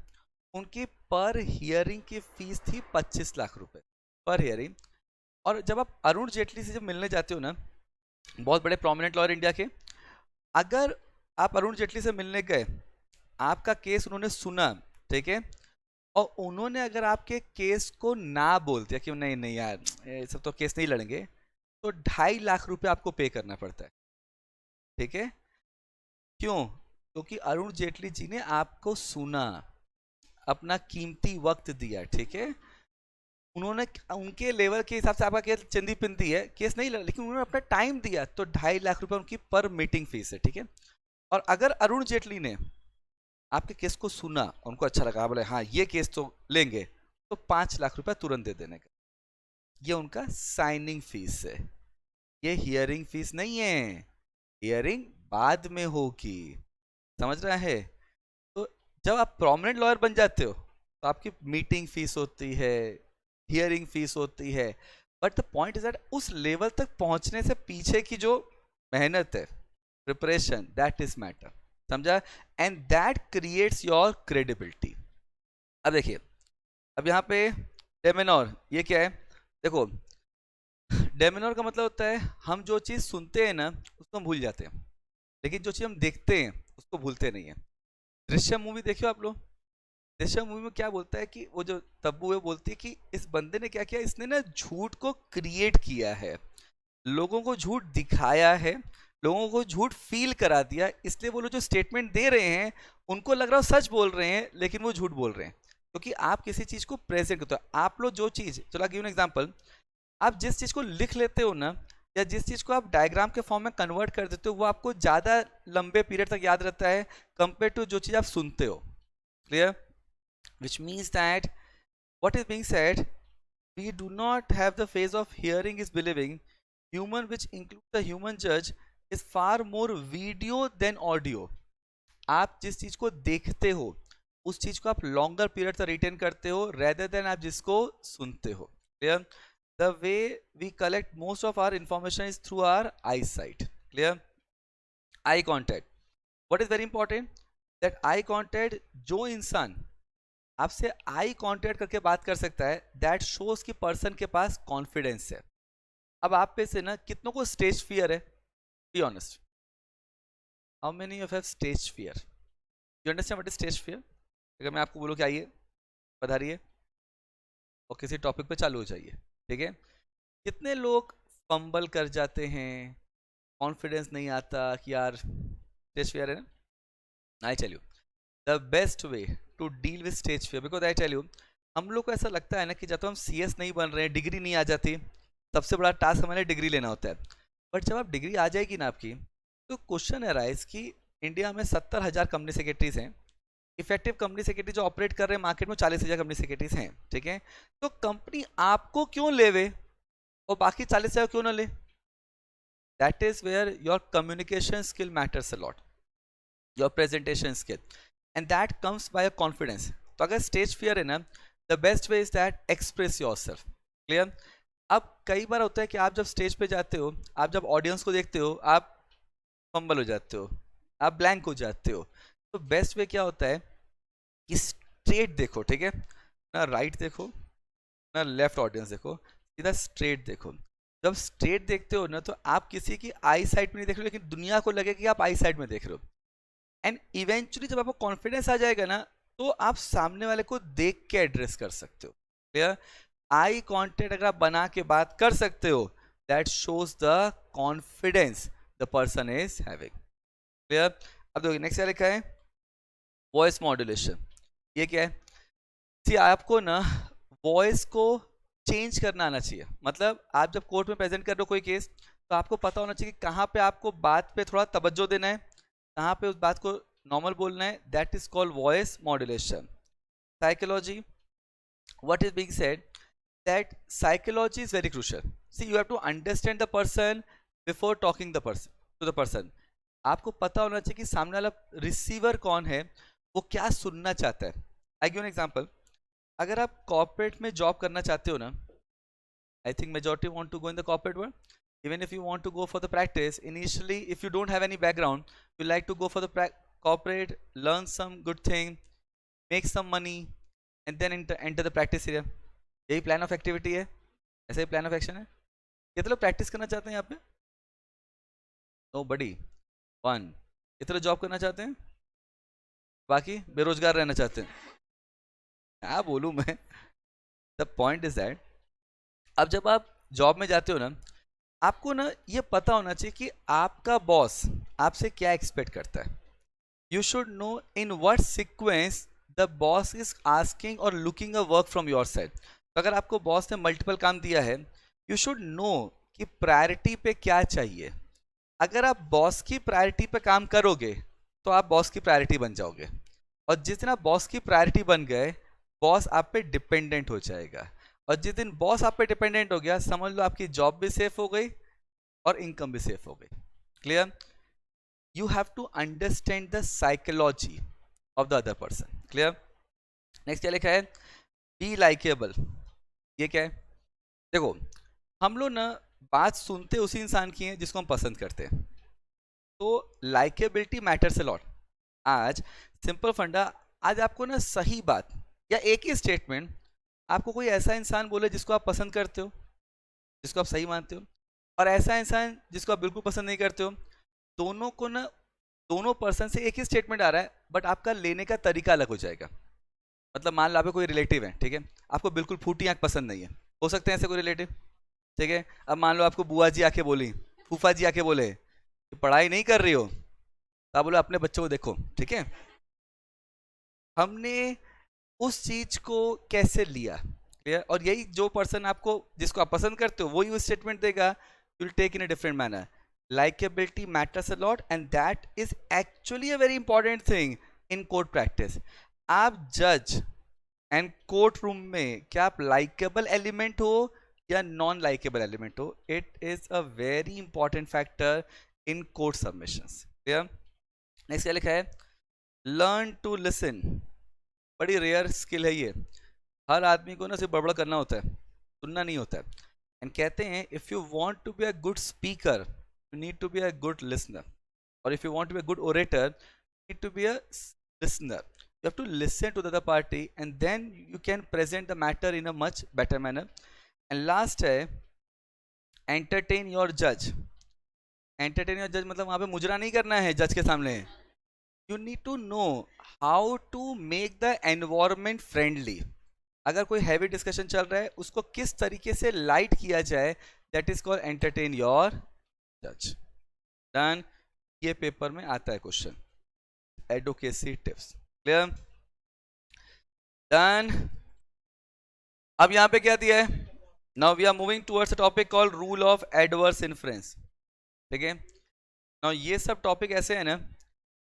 उनकी पर हियरिंग की फीस थी 25 लाख रुपए पर हियरिंग। और जब आप अरुण जेटली से जब मिलने जाते हो ना, बहुत बड़े प्रोमिनेंट लॉयर इंडिया के, अगर आप अरुण जेटली से मिलने गए, आपका केस उन्होंने सुना, ठीक है, और उन्होंने अगर आपके केस को ना बोल दिया कि नहीं नहीं यार ये सब तो केस नहीं लड़ेंगे, तो 2.5 लाख रुपए आपको पे करना पड़ता है। ठीक है? क्यों? क्योंकि अरुण जेटली जी ने आपको सुना, अपना कीमती वक्त दिया। ठीक है? उन्होंने उनके लेवल के हिसाब से आपका केस चंदी पिंदी है, केस नहीं लड़ा, लेकिन उन्होंने अपना टाइम दिया, तो 2.5 लाख रुपए उनकी पर मीटिंग फीस है। ठीक है? और अगर अरुण जेटली ने आपके केस को सुना, उनको अच्छा लगा, बोले हाँ ये केस तो लेंगे, तो 5 लाख रुपए तुरंत दे देने का। ये उनका साइनिंग फीस है, ये हियरिंग फीस नहीं है। हियरिंग बाद में होगी। समझ रहा है? तो जब आप प्रोमिनेंट लॉयर बन जाते हो तो आपकी मीटिंग फीस होती है, हियरिंग फीस होती है, but the point is that उस लेवल तक पहुंचने से पीछे की जो मेहनत है, प्रिपरेशन, दैट इज मैटर। समझा? And that creates your credibility. अब देखिए, अब यहाँ पे डेमिनोर, ये क्या है? देखो, डेमिनोर का मतलब होता है हम जो चीज़ सुनते हैं ना उसको हम भूल जाते हैं, लेकिन जो चीज़ हम देखते हैं उसको भूलते नहीं है। दृश्यम मूवी देखियो आप लोग। दृश्यम मूवी में क्या बोलता है कि वो जो तब्बू है बोलती है कि इस बंदे ने क्या किया, इसने ना झूठ को क्रिएट किया है, लोगों को झूठ दिखाया है, लोगों को झूठ फील करा दिया, इसलिए वो लोग जो स्टेटमेंट दे रहे हैं उनको लग रहा है सच बोल रहे हैं, लेकिन वो झूठ बोल रहे हैं, क्योंकि आप किसी चीज़ को प्रेजेंट करते हो। आप लोग जो चीज़, चलो गिव एन एग्जांपल, आप जिस चीज़ को लिख लेते हो ना, या जिस चीज़ को आप डायग्राम के फॉर्म में कन्वर्ट कर देते हो, वो आपको ज़्यादा लंबे पीरियड तक याद रहता है कंपेयर टू जो चीज़ आप सुनते हो। Clear? Which means that what is being said, we do not have the phase of hearing is believing. Human, which includes the human judge, is far more video than audio. आप जिस चीज को देखते हो उस चीज को आप लॉन्गर पीरियड तक रिटेन करते हो रेदर देन आप जिसको सुनते हो। Clear? The way we collect most of our information is through our eyesight. Clear? Eye contact, what is very important, that eye contact, जो इंसान आपसे आई कांटेक्ट करके बात कर सकता है, दैट शोज कि पर्सन के पास कॉन्फिडेंस है। अब आप पे से ना कितनों को स्टेज फियर है? Be honest, how many of have stage fear? You understand what is stage fear? अगर मैं आपको बोलूं कि आइए पधारिए और किसी टॉपिक पे चालू हो जाइए, ठीक है, कितने लोग फंबल कर जाते हैं, कॉन्फिडेंस नहीं आता कि यार स्टेज फियर है ना। I tell you the best way to deal with stage fear, because I tell you, हम लोग को ऐसा लगता है ना कि जब तक हम सीएस नहीं बन रहे हैं, डिग्री नहीं आ जाती, सबसे बड़ा टास्क हमारे डिग्री लेना होता है। बट जब आप डिग्री आ जाएगी ना आपकी, तो क्वेश्चन अराइज कि इंडिया में 70,000 कंपनी सेक्रेटरीज हैं, इफेक्टिव कंपनी सेक्रेटरी जो ऑपरेट कर रहे हैं मार्केट में 40,000 कंपनी सेक्रेटरीज हैं। ठीक है? तो कंपनी आपको क्यों लेवे और बाकी 40,000 क्यों ना ले? That is where your communication skill matters a lot, your presentation skill, and that comes by confidence. तो अगर स्टेज फियर है ना, the best way is that express yourself. Clear? अब कई बार होता है कि आप जब स्टेज पे जाते हो, आप जब ऑडियंस को देखते हो, आप फंबल हो जाते हो, आप ब्लैंक हो जाते हो। तो बेस्ट वे क्या होता है कि स्ट्रेट देखो, ठीक है, ना राइट देखो ना लेफ्ट ऑडियंस देखो, सीधा स्ट्रेट देखो। जब स्ट्रेट देखते हो ना, तो आप किसी की आई साइड में नहीं देख रहे हो, लेकिन दुनिया को लगे कि आप आई साइड में देख रहे हो। एंड इवेंचुअली जब आपको कॉन्फिडेंस आ जाएगा ना, तो आप सामने वाले को देख के एड्रेस कर सकते हो। क्लियर? आई कांटेक्ट अगर आप बना के बात कर सकते हो, that shows the confidence the person is having. Clear? अब देखिए नेक्स्ट क्या लिखा है, वॉइस मॉड्यूलेशन। ये क्या है? सी आपको ना वॉइस को चेंज करना आना चाहिए। मतलब आप जब कोर्ट में प्रेजेंट कर रहे हो कोई केस, तो आपको पता होना चाहिए कि कहाँ पे आपको बात पे थोड़ा तवज्जो देना है, कहाँ पे उस बात को नॉर्मल बोलना है। That is called voice modulation. Psychology, what is being said, that psychology is very crucial. See, you have to understand the person before talking the person to the person. आपको पता होना चाहिए कि सामने वाला रिसीवर कौन है, वो क्या सुनना चाहता है। I give an example. अगर आप कॉर्पोरेट में जॉब करना चाहते हो ना, I think majority want to go in the corporate world, even if you want to go for the practice initially, if you don't have any background, you like to go for the corporate, learn some good thing, make some money, and then enter the practice area. यही plan of activity है, ऐसा ही plan of action है। कितने लोग practice करना चाहते हैं यहाँ पे? नो बडी वन। कितने लोग जॉब करना चाहते हैं? बाकी बेरोजगार रहना चाहते हैं। क्या बोलूँ मैं? द पॉइंट इज दैट अब जब आप जॉब में जाते हो ना, आपको ना ये पता होना चाहिए कि आपका बॉस आपसे क्या एक्सपेक्ट करता है। You should know in what sequence the boss is asking और looking a work from your side. तो अगर आपको बॉस ने मल्टीपल काम दिया है, यू शुड नो कि प्रायोरिटी पे क्या चाहिए। अगर आप बॉस की प्रायोरिटी पे काम करोगे, तो आप बॉस की प्रायोरिटी बन जाओगे, और जिस दिन आप बॉस की प्रायोरिटी बन गए, बॉस आप पे डिपेंडेंट हो जाएगा। और जिस दिन बॉस आप पे डिपेंडेंट हो गया, समझ लो आपकी जॉब भी सेफ हो गई और इनकम भी सेफ हो गई। Clear? You have to understand the psychology of the other person. Clear? Next क्या लिखा है, बी लाइकेबल। ये क्या है? देखो, हम लोग ना बात सुनते उसी इंसान की है जिसको हम पसंद करते हैं, तो लाइकेबिलिटी मैटर्स अ लॉट। आज सिंपल फंडा, आज आपको ना सही बात या एक ही स्टेटमेंट आपको कोई ऐसा इंसान बोले जिसको आप पसंद करते हो, जिसको आप सही मानते हो, और ऐसा इंसान जिसको आप बिल्कुल पसंद नहीं करते हो, दोनों को ना, दोनों पर्सन से एक ही स्टेटमेंट आ रहा है, बट आपका लेने का तरीका अलग हो जाएगा। मतलब मान लो आपके कोई रिलेटिव है, ठीक है, आपको बिल्कुल फूटी आंख पसंद नहीं है, हो सकते हैं ऐसे कोई रिलेटिव, ठीक है। अब मान लो आपको बुआ जी आके बोली, फूफा जी आके बोले कि पढ़ाई नहीं कर रही हो, तो आप बोले अपने बच्चों को देखो, ठीक है। हमने उस चीज को कैसे लिया, क्लियर? और यही जो पर्सन आपको, जिसको आप पसंद करते हो, वही वो स्टेटमेंट देगा, you will take in a different manner. Likeability matters a lot, and that is actually a very important thing in court practice. आप जज एंड कोर्ट रूम में क्या आप लाइकेबल एलिमेंट हो या नॉन लाइकेबल एलिमेंट हो, it is a very important factor in court submissions. Clear? Next क्या लिखा है, लर्न टू लिसन। बड़ी रेयर स्किल है ये, हर आदमी को ना सिर्फ बड़बड़ करना होता है, सुनना नहीं होता है। एंड कहते हैं if you want to be a good speaker, you need to be a good listener, और if you want to be a good orator, you need to be a listener. You have to listen to the other party, and then you can present the matter in a much better manner. And last है entertain your judge. Entertain your judge मतलब वहाँ पे मुजरा नहीं करना है जज के सामने। You need to know how to make the environment friendly. अगर कोई हैवी डिस्कशन चल रहा है, उसको किस तरीके से लाइट किया जाए, that is called entertain your जज। डन? ये पेपर में आता है question, advocacy tips. Clear? Done? अब यहां पे क्या दिया है, now we are moving towards a topic called rule of adverse influence. ठीक है, नाउ ये सब टॉपिक ऐसे है ना,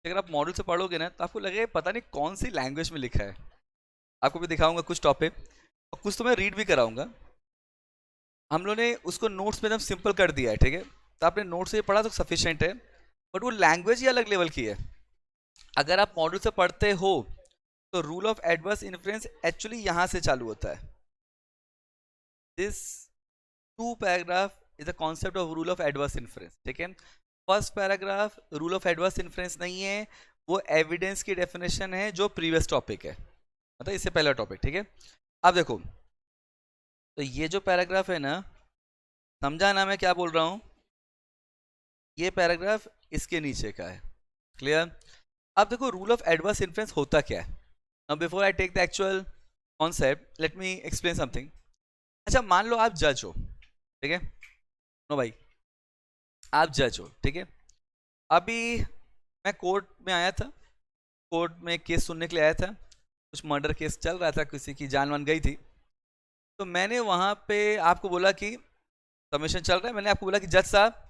अगर आप मॉडल से पढ़ोगे ना, तो आपको लगेगा पता नहीं कौन सी लैंग्वेज में लिखा है। आपको भी दिखाऊंगा कुछ टॉपिक, और कुछ तो मैं रीड भी कराऊंगा। हम लोगों ने उसको नोट्स में एकदम सिंपल कर दिया है, ठीक है, तो आपने नोट से पढ़ा तो सफिशिएंट है, बट वो लैंग्वेज ही अलग लेवल की है। अगर आप मॉडल से पढ़ते हो, तो rule of adverse influence actually यहां से चालू होता है। This 2 paragraph is the concept of rule of adverse influence. ठीक है, first paragraph rule of adverse influence नहीं है, वो एविडेंस की डेफिनेशन है जो प्रीवियस टॉपिक है, मतलब इससे पहला टॉपिक। ठीक है, अब देखो, तो ये जो पैराग्राफ है ना, समझा ना मैं क्या बोल रहा हूं? ये पैराग्राफ इसके नीचे का है। क्लियर? अब देखो रूल ऑफ एडवर्स इन्फ्लुएंस होता क्या है. Now before I take the actual concept let me explain something. अच्छा मान लो आप जज हो, ठीक है. नो भाई, आप जज हो, ठीक है. अभी मैं कोर्ट में आया था, कोर्ट में केस सुनने के लिए आया था. कुछ मर्डर केस चल रहा था, किसी की जान वान गई थी. तो मैंने वहां पे आपको बोला कि सबमिशन चल रहा है, मैंने आपको बोला कि जज साहब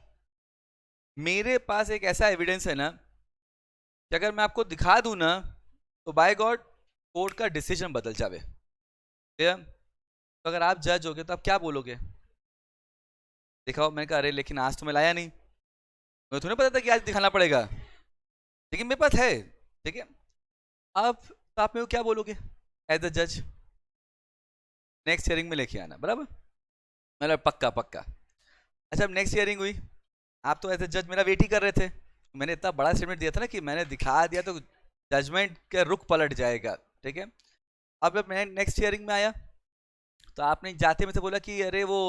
मेरे पास एक ऐसा एविडेंस है ना कि अगर मैं आपको दिखा दूं ना तो बाय गॉड कोर्ट का डिसीजन बदल जावे. क्लियर. तो अगर आप जज होगे तो आप क्या बोलोगे? दिखाओ. मैंने कहा अरे लेकिन आज तो मैं लाया नहीं, मुझे तो नहीं पता था कि आज दिखाना पड़ेगा, लेकिन मेरे पास है. ठीक है. अब तो आप मेरे को क्या बोलोगे एज अ जज? नेक्स्ट हियरिंग में लेके आना, बराबर. मतलब पक्का पक्का. अच्छा, अब नेक्स्ट हियरिंग हुई, आप तो एज अ जज मेरा वेट ही कर रहे थे. मैंने इतना बड़ा स्टेटमेंट दिया था ना कि मैंने दिखा दिया तो जजमेंट का रुख पलट जाएगा. ठीक है. अब जब मैं नेक्स्ट हियरिंग में आया तो आपने जाते में से बोला कि अरे वो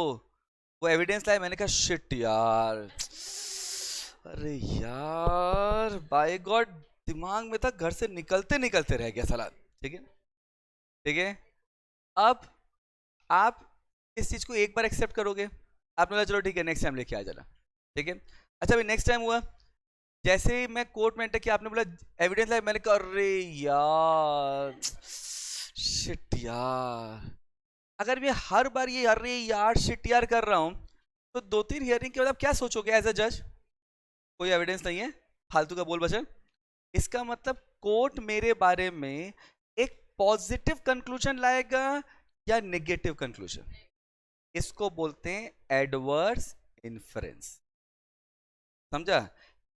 एविडेंस लाए. मैंने कहा शिट यार, अरे यार बाय गॉड दिमाग में था, घर से निकलते निकलते रह गया साला. ठीक है. ठीक है. अब आप इस चीज को एक बार एक्सेप्ट करोगे, आपने बोला चलो ठीक है नेक्स्ट टाइम लेके आ जाना. ठीक है. अच्छा अभी नेक्स्ट टाइम हुआ, जैसे ही मैं कोर्ट में एंटर किया आपने बोला एविडेंस लाए. मैंने कहा अरे यार शिट यार. अगर मैं हर बार ये अरे यार शिट यार कर रहा हूं तो 2-3 हियरिंग के बाद आप क्या सोचोगे एज अ जज? कोई एविडेंस नहीं है, फालतू का बोल बचन. इसका मतलब कोर्ट मेरे बारे में एक पॉजिटिव कंक्लूजन लाएगा या नेगेटिव कंक्लूजन? इसको बोलते हैं एडवर्स इन्फरेंस. समझा?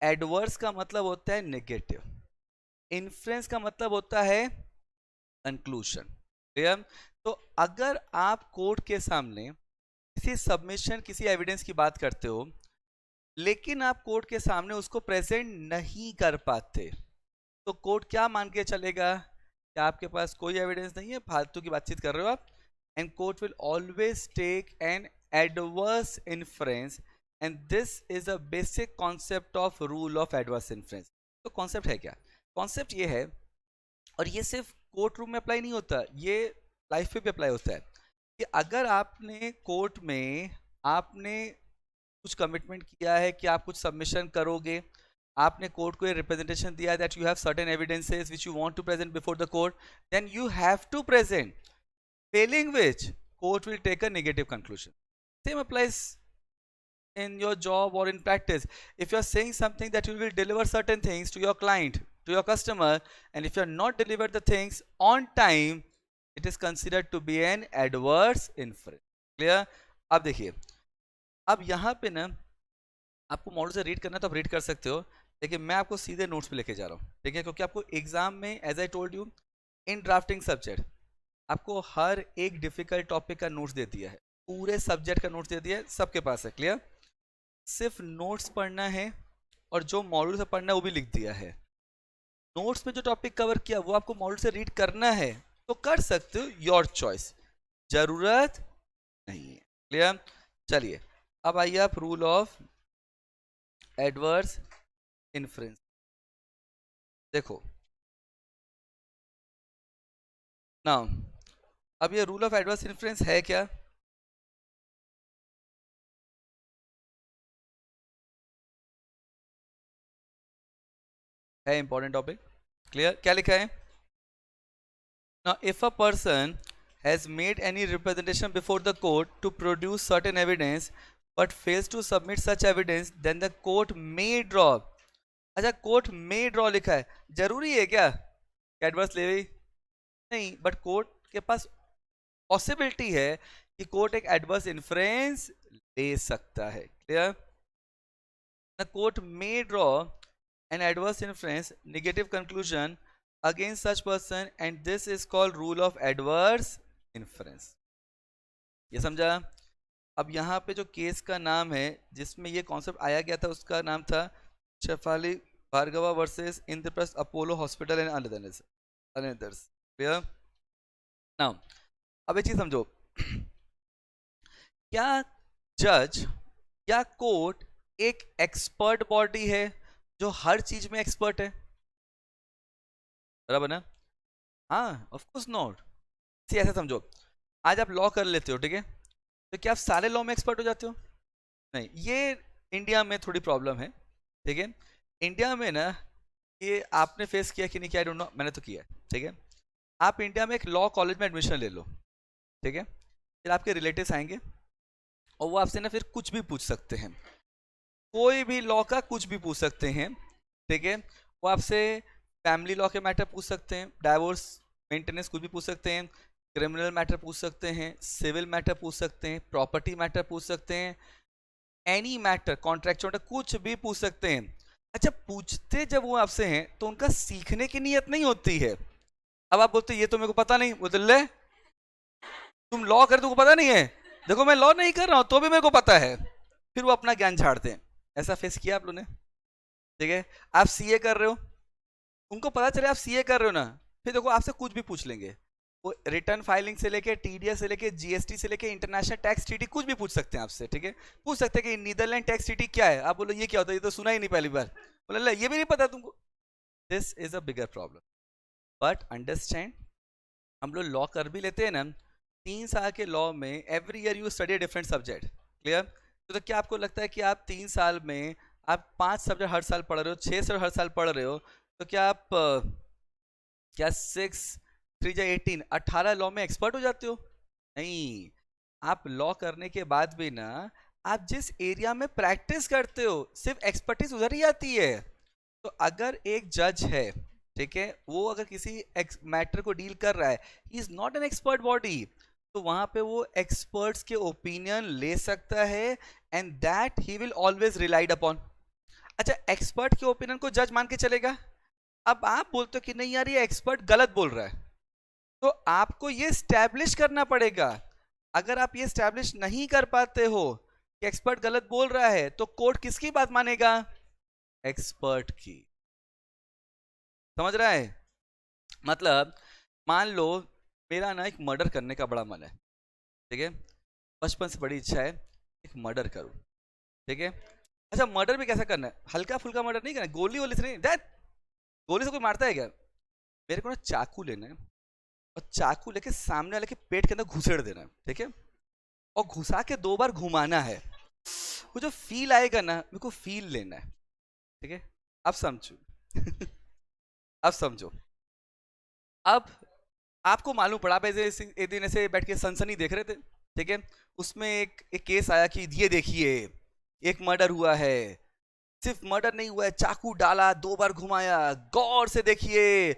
एडवर्स का मतलब होता है नेगेटिव, इन्फ्लुएंस का मतलब होता है कंक्लूजन. क्लियर? तो अगर आप कोर्ट के सामने किसी सबमिशन किसी एविडेंस की बात करते हो लेकिन आप कोर्ट के सामने उसको प्रेजेंट नहीं कर पाते तो कोर्ट क्या मान के चलेगा कि आपके पास कोई एविडेंस नहीं है, फालतू की बातचीत कर रहे हो आप. And court will always take an adverse influence. And this is a basic concept of rule of adverse influence. तो कॉन्सेप्ट है क्या? कॉन्सेप्ट ये है, और ये सिर्फ कोर्ट रूम में अप्लाई नहीं होता, ये लाइफ पे भी अप्लाई होता है, कि अगर आपने कोर्ट में आपने कुछ कमिटमेंट किया है कि आप कुछ सबमिशन करोगे, आपने कोर्ट को ये रिप्रेजेंटेशन दिया है that you have certain evidences which you want to present before the court, then you have to present. Failing which court will take a negative conclusion. Same applies in your job or in practice. If you're saying something that you will deliver certain things to your client, to your customer, and if you're not delivered the things on time, it is considered to be an adverse inference. Clear? अब देखिए, अब यहाँ पे ना आपको model से read करना तो आप रीड कर सकते हो, लेकिन मैं आपको सीधे नोट्स पे लेके जा रहा हूँ. ठीक है? क्योंकि आपको एग्जाम में as I told you in drafting subject आपको हर एक डिफिकल्ट टॉपिक का नोट्स दे दिया है, पूरे सब्जेक्ट का नोट्स दे दिया है, सबके पास है. क्लियर? सिर्फ नोट्स पढ़ना है और जो मॉड्यूल से पढ़ना है वो भी लिख दिया है. नोट्स में जो टॉपिक कवर किया वो आपको मॉड्यूल से रीड करना है तो कर सकते हो, योर चॉइस, जरूरत नहीं है. क्लियर? चलिए अब आइए आप रूल ऑफ एडवर्स इन्फ्लुएंस देखो ना. अब ये रूल ऑफ एडवर्स इन्फ्लुएंस है क्या? है इंपॉर्टेंट टॉपिक. क्लियर? क्या लिखा है? Now, if a person has made any representation before the court to produce certain evidence but fails to submit such evidence, then the court may draw. अच्छा, court में draw लिखा है, जरूरी है क्या एडवर्स ले? नहीं, बट कोर्ट के पास पॉसिबिलिटी है कि कोर्ट एक एडवर्स इन्फ्लुएंस ले सकता है. क्लियर? द कोर्ट में draw an adverse influence negative conclusion against such person and this is called rule of adverse inference. ये समझा? अब यहाँ पे जो केस का नाम है जिसमें ये कॉन्सेप्ट आया गया था उसका नाम था Shefali Bhargava versus Indraprastha Apollo hospital and others. Clear? Now अब एक चीज समझो, क्या जज या कोर्ट एक एक्सपर्ट बॉडी है जो हर चीज में एक्सपर्ट है? बराबर ना? हाँ, ऑफ कोर्स नॉट। सी ऐसा समझो, आज आप लॉ कर लेते हो, ठीक है, तो क्या आप सारे लॉ में एक्सपर्ट हो जाते हो? नहीं, ये इंडिया में थोड़ी प्रॉब्लम है, ठीक है। इंडिया में ना, ये आपने फेस किया कि नहीं किया, आई डोंट नो, मैंने तो किया है, ठीक है। आप इंडिया में एक लॉ कॉलेज में एडमिशन ले लो, ठीक है, फिर आपके रिलेटिव्स आएंगे और वो आपसे ना फिर कुछ भी पूछ सकते हैं, कोई भी लॉ का कुछ भी पूछ सकते हैं, ठीक है। वो आपसे फैमिली लॉ के मैटर पूछ सकते हैं, डाइवोर्स मेंटेनेंस कुछ भी पूछ सकते हैं, क्रिमिनल मैटर पूछ सकते हैं, सिविल मैटर पूछ सकते हैं, प्रॉपर्टी मैटर पूछ सकते हैं, एनी मैटर, कॉन्ट्रैक्चुअल मैटर कुछ भी पूछ सकते हैं। अच्छा, पूछते जब वो आपसे हैं तो उनका सीखने की नीयत नहीं होती है। अब आप बोलते ये तो मेरे को पता नहीं, बोलते ले तुम लॉ कर, तुमको पता नहीं है, देखो मैं लॉ नहीं कर रहा हूं तो भी मेरे को पता है, फिर वो अपना ज्ञान झाड़ते हैं। ऐसा फेस किया आप लोगों ने? ठीक है, आप सीए कर रहे हो, उनको पता चले आप सीए कर रहे हो ना, फिर देखो आपसे कुछ भी पूछ लेंगे, वो रिटर्न फाइलिंग से लेके टीडीएस से लेके जीएसटी से लेके इंटरनेशनल टैक्स ट्रीटी कुछ भी पूछ सकते हैं आपसे, ठीक है। पूछ सकते हैं कि नीदरलैंड टैक्स ट्रीटी क्या है, आप बोलो ये क्या होता है, ये तो सुना ही नहीं पहली बार, बोले ये भी नहीं पता तुमको। This is a bigger problem, but understand, हम लोग लॉ कर भी लेते हैं ना, 3 साल के लॉ में every year you study different subject, clear. तो क्या आपको लगता है कि आप 3 साल में आप 5 सब्जेक्ट हर साल पढ़ रहे हो, 6 सब्जेक्ट हर साल पढ़ रहे हो, तो क्या आप क्या 6 3 जा 18 लॉ में एक्सपर्ट हो जाते हो? नहीं, आप लॉ करने के बाद भी ना, आप जिस एरिया में प्रैक्टिस करते हो सिर्फ एक्सपर्टीज उधर ही आती है। तो अगर एक जज है, ठीक है, वो अगर किसी मैटर को डील कर रहा है, he is not an expert body, तो वहां पे वो एक्सपर्ट्स के ओपिनियन ले सकता है, and that he will always relied upon. अच्छा, एक्सपर्ट के ओपिनियन को जज मान के चलेगा। अब आप बोलते हो कि नहीं यार ये एक्सपर्ट गलत बोल रहा है, तो आपको ये स्टैब्लिश करना पड़ेगा। अगर आप ये स्टैब्लिश नहीं कर पाते हो कि एक्सपर्ट गलत बोल रहा है, तो कोर्ट किसकी बात मानेगा? एक्सपर्ट की। समझ रहा है? मतलब मान लो मेरा ना एक मर्डर करने का बड़ा मन है, ठीक है, बचपन से बड़ी इच्छा है एक मर्डर करूं, ठीक है। अच्छा, मर्डर भी कैसा करना है, हल्का फुल्का मर्डर नहीं करना, गोली वोली से नहीं, दैट गोली से कोई मारता है क्या? मेरे को ना चाकू लेना है और चाकू लेके सामने वाले के पेट के अंदर घुसेड़ देना है, ठीक है, और घुसा के 2 बार घुमाना है। वो जो फील आएगा ना, मेरे को फील लेना है, ठीक है। अब समझो अब समझो, अब आपको मालूम पड़ा, आप एक दिन ऐसे बैठ के सनसनी देख रहे थे, ठीक है, उसमें एक केस आया कि ये देखिए एक मर्डर हुआ है, सिर्फ मर्डर नहीं हुआ है, चाकू डाला, 2 बार घुमाया, गौर से देखिए,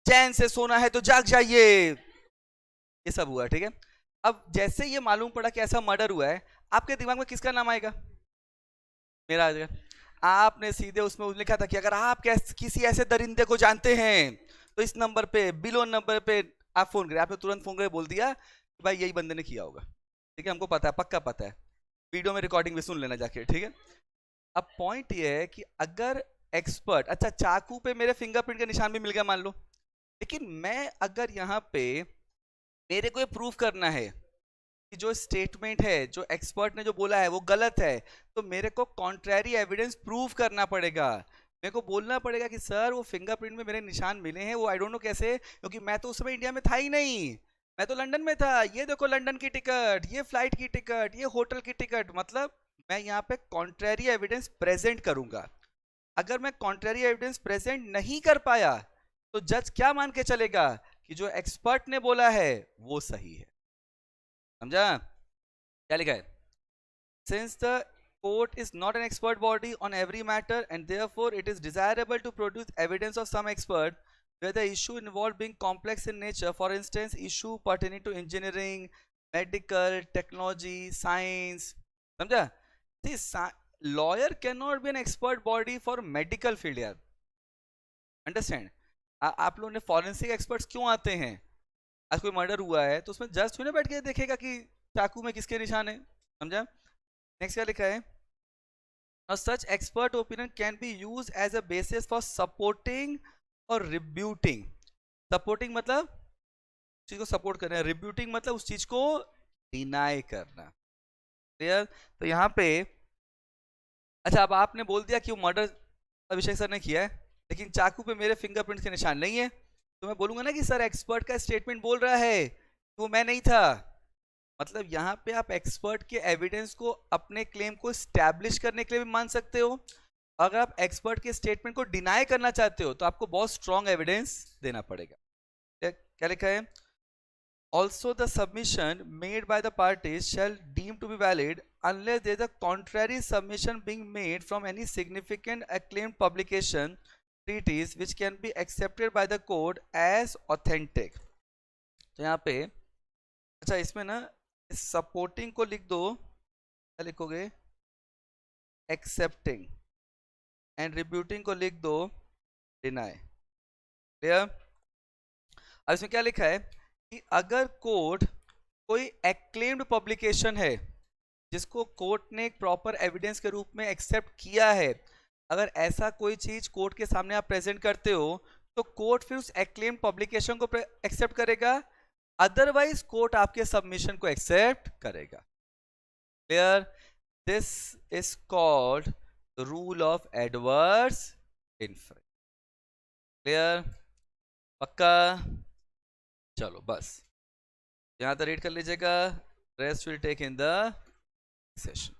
चैन से सोना है तो जाग जाइए, ये सब हुआ, ठीक है। अब जैसे ये मालूम पड़ा कि ऐसा मर्डर हुआ है, आपके दिमाग में किसका नाम आएगा? मेरा आ जाएगा। आपने सीधे उसमें लिखा था कि अगर आप किसी ऐसे दरिंदे को जानते हैं तो इस नंबर पे, बिलो नंबर पे आप फोन करें। आपने तुरंत फोन करके बोल दिया कि भाई यही बंदे ने किया होगा, ठीक है, हमको पता है, पक्का पता है, वीडियो में रिकॉर्डिंग भी सुन लेना जाके, ठीक है। अब पॉइंट ये है कि अगर एक्सपर्ट, अच्छा चाकू पे मेरे फिंगरप्रिंट का निशान भी मिल गया मान लो, लेकिन मैं अगर यहाँ पे मेरे को ये प्रूफ करना है कि जो स्टेटमेंट है, जो एक्सपर्ट ने जो बोला है वो गलत है, तो मेरे को कॉन्ट्रैरी एविडेंस प्रूव करना पड़ेगा। मेरे को बोलना पड़ेगा कि सर वो फिंगरप्रिंट में मेरे निशान मिले हैं, वो आई डोंट नो कैसे, क्योंकि मैं तो उस समय इंडिया में था ही नहीं, मैं तो लंदन में था, ये देखो लंदन की टिकट, ये फ्लाइट की टिकट, ये होटल की टिकट, मतलब मैं यहाँ पे कॉन्ट्रैरी एविडेंस प्रेजेंट करूंगा। अगर मैं कॉन्ट्रैरी एविडेंस प्रेजेंट नहीं कर पाया तो जज क्या मान के चलेगा कि जो एक्सपर्ट ने बोला है वो सही है। समझा क्या लिखा है? Since the court is not an expert body on every matter and therefore it is desirable to produce evidence of some expert where the issue involved being complex in nature, for instance issue pertaining to engineering, medical, technology, science. समझा? See, lawyer cannot be an expert body for medical field यार, understand. आप लोगों ने forensic experts क्यों आते हैं? आज कोई मर्डर हुआ है तो उसमें जज थोड़ी ना बैठ के देखेगा कि चाकू में किसके निशान है। समझा? नेक्स्ट क्या लिखा है? Now, such expert opinion can be used as a basis for supporting or rebuting. Supporting मतलब चीज को सपोर्ट करना है, रिब्यूटिंग मतलब उस चीज को डिनाई करना। क्लियर? तो यहाँ पे अच्छा, अब आपने बोल दिया कि वो मर्डर अभिषेक सर ने किया है, लेकिन चाकू पे मेरे फिंगरप्रिंट्स के निशान नहीं है, तो मैं बोलूंगा ना कि सर एक्सपर्ट का स्टेटमेंट बोल रहा है, वो मैं नहीं था। मतलब यहाँ पे आप एक्सपर्ट के एविडेंस को अपने क्लेम को स्टैब्लिश करने के लिए भी मान सकते हो। अगर आप एक्सपर्ट के स्टेटमेंट को डिनाई करना चाहते हो तो आपको बहुत स्ट्रॉन्ग एविडेंस देना पड़ेगा। क्या लिखा है? Also, the submission made by the parties shall deem to be valid unless there is a contrary submission being made from any significant acclaimed publication treatise which can be accepted by the court as authentic। तो यहाँ पे अच्छा इसमें ना supporting को लिख दो, क्या लिखोगे? एक्सेप्टिंग। एंड रिब्यूटिंग को लिख दो डिनाई। क्लियर? अब इसमें क्या लिखा है कि अगर कोर्ट कोई एक्लेम्ड पब्लिकेशन है जिसको कोर्ट ने एक प्रॉपर एविडेंस के रूप में एक्सेप्ट किया है, अगर ऐसा कोई चीज कोर्ट के सामने आप प्रेजेंट करते हो तो कोर्ट फिर उस एक्लेम्ड पब्लिकेशन को एक्सेप्ट करेगा, अदरवाइज कोर्ट आपके सबमिशन को एक्सेप्ट करेगा। Clear? This is called rule of adverse inference. Clear? पक्का? चलो बस यहाँ तक रीड कर लीजिएगा, rest will take in the session.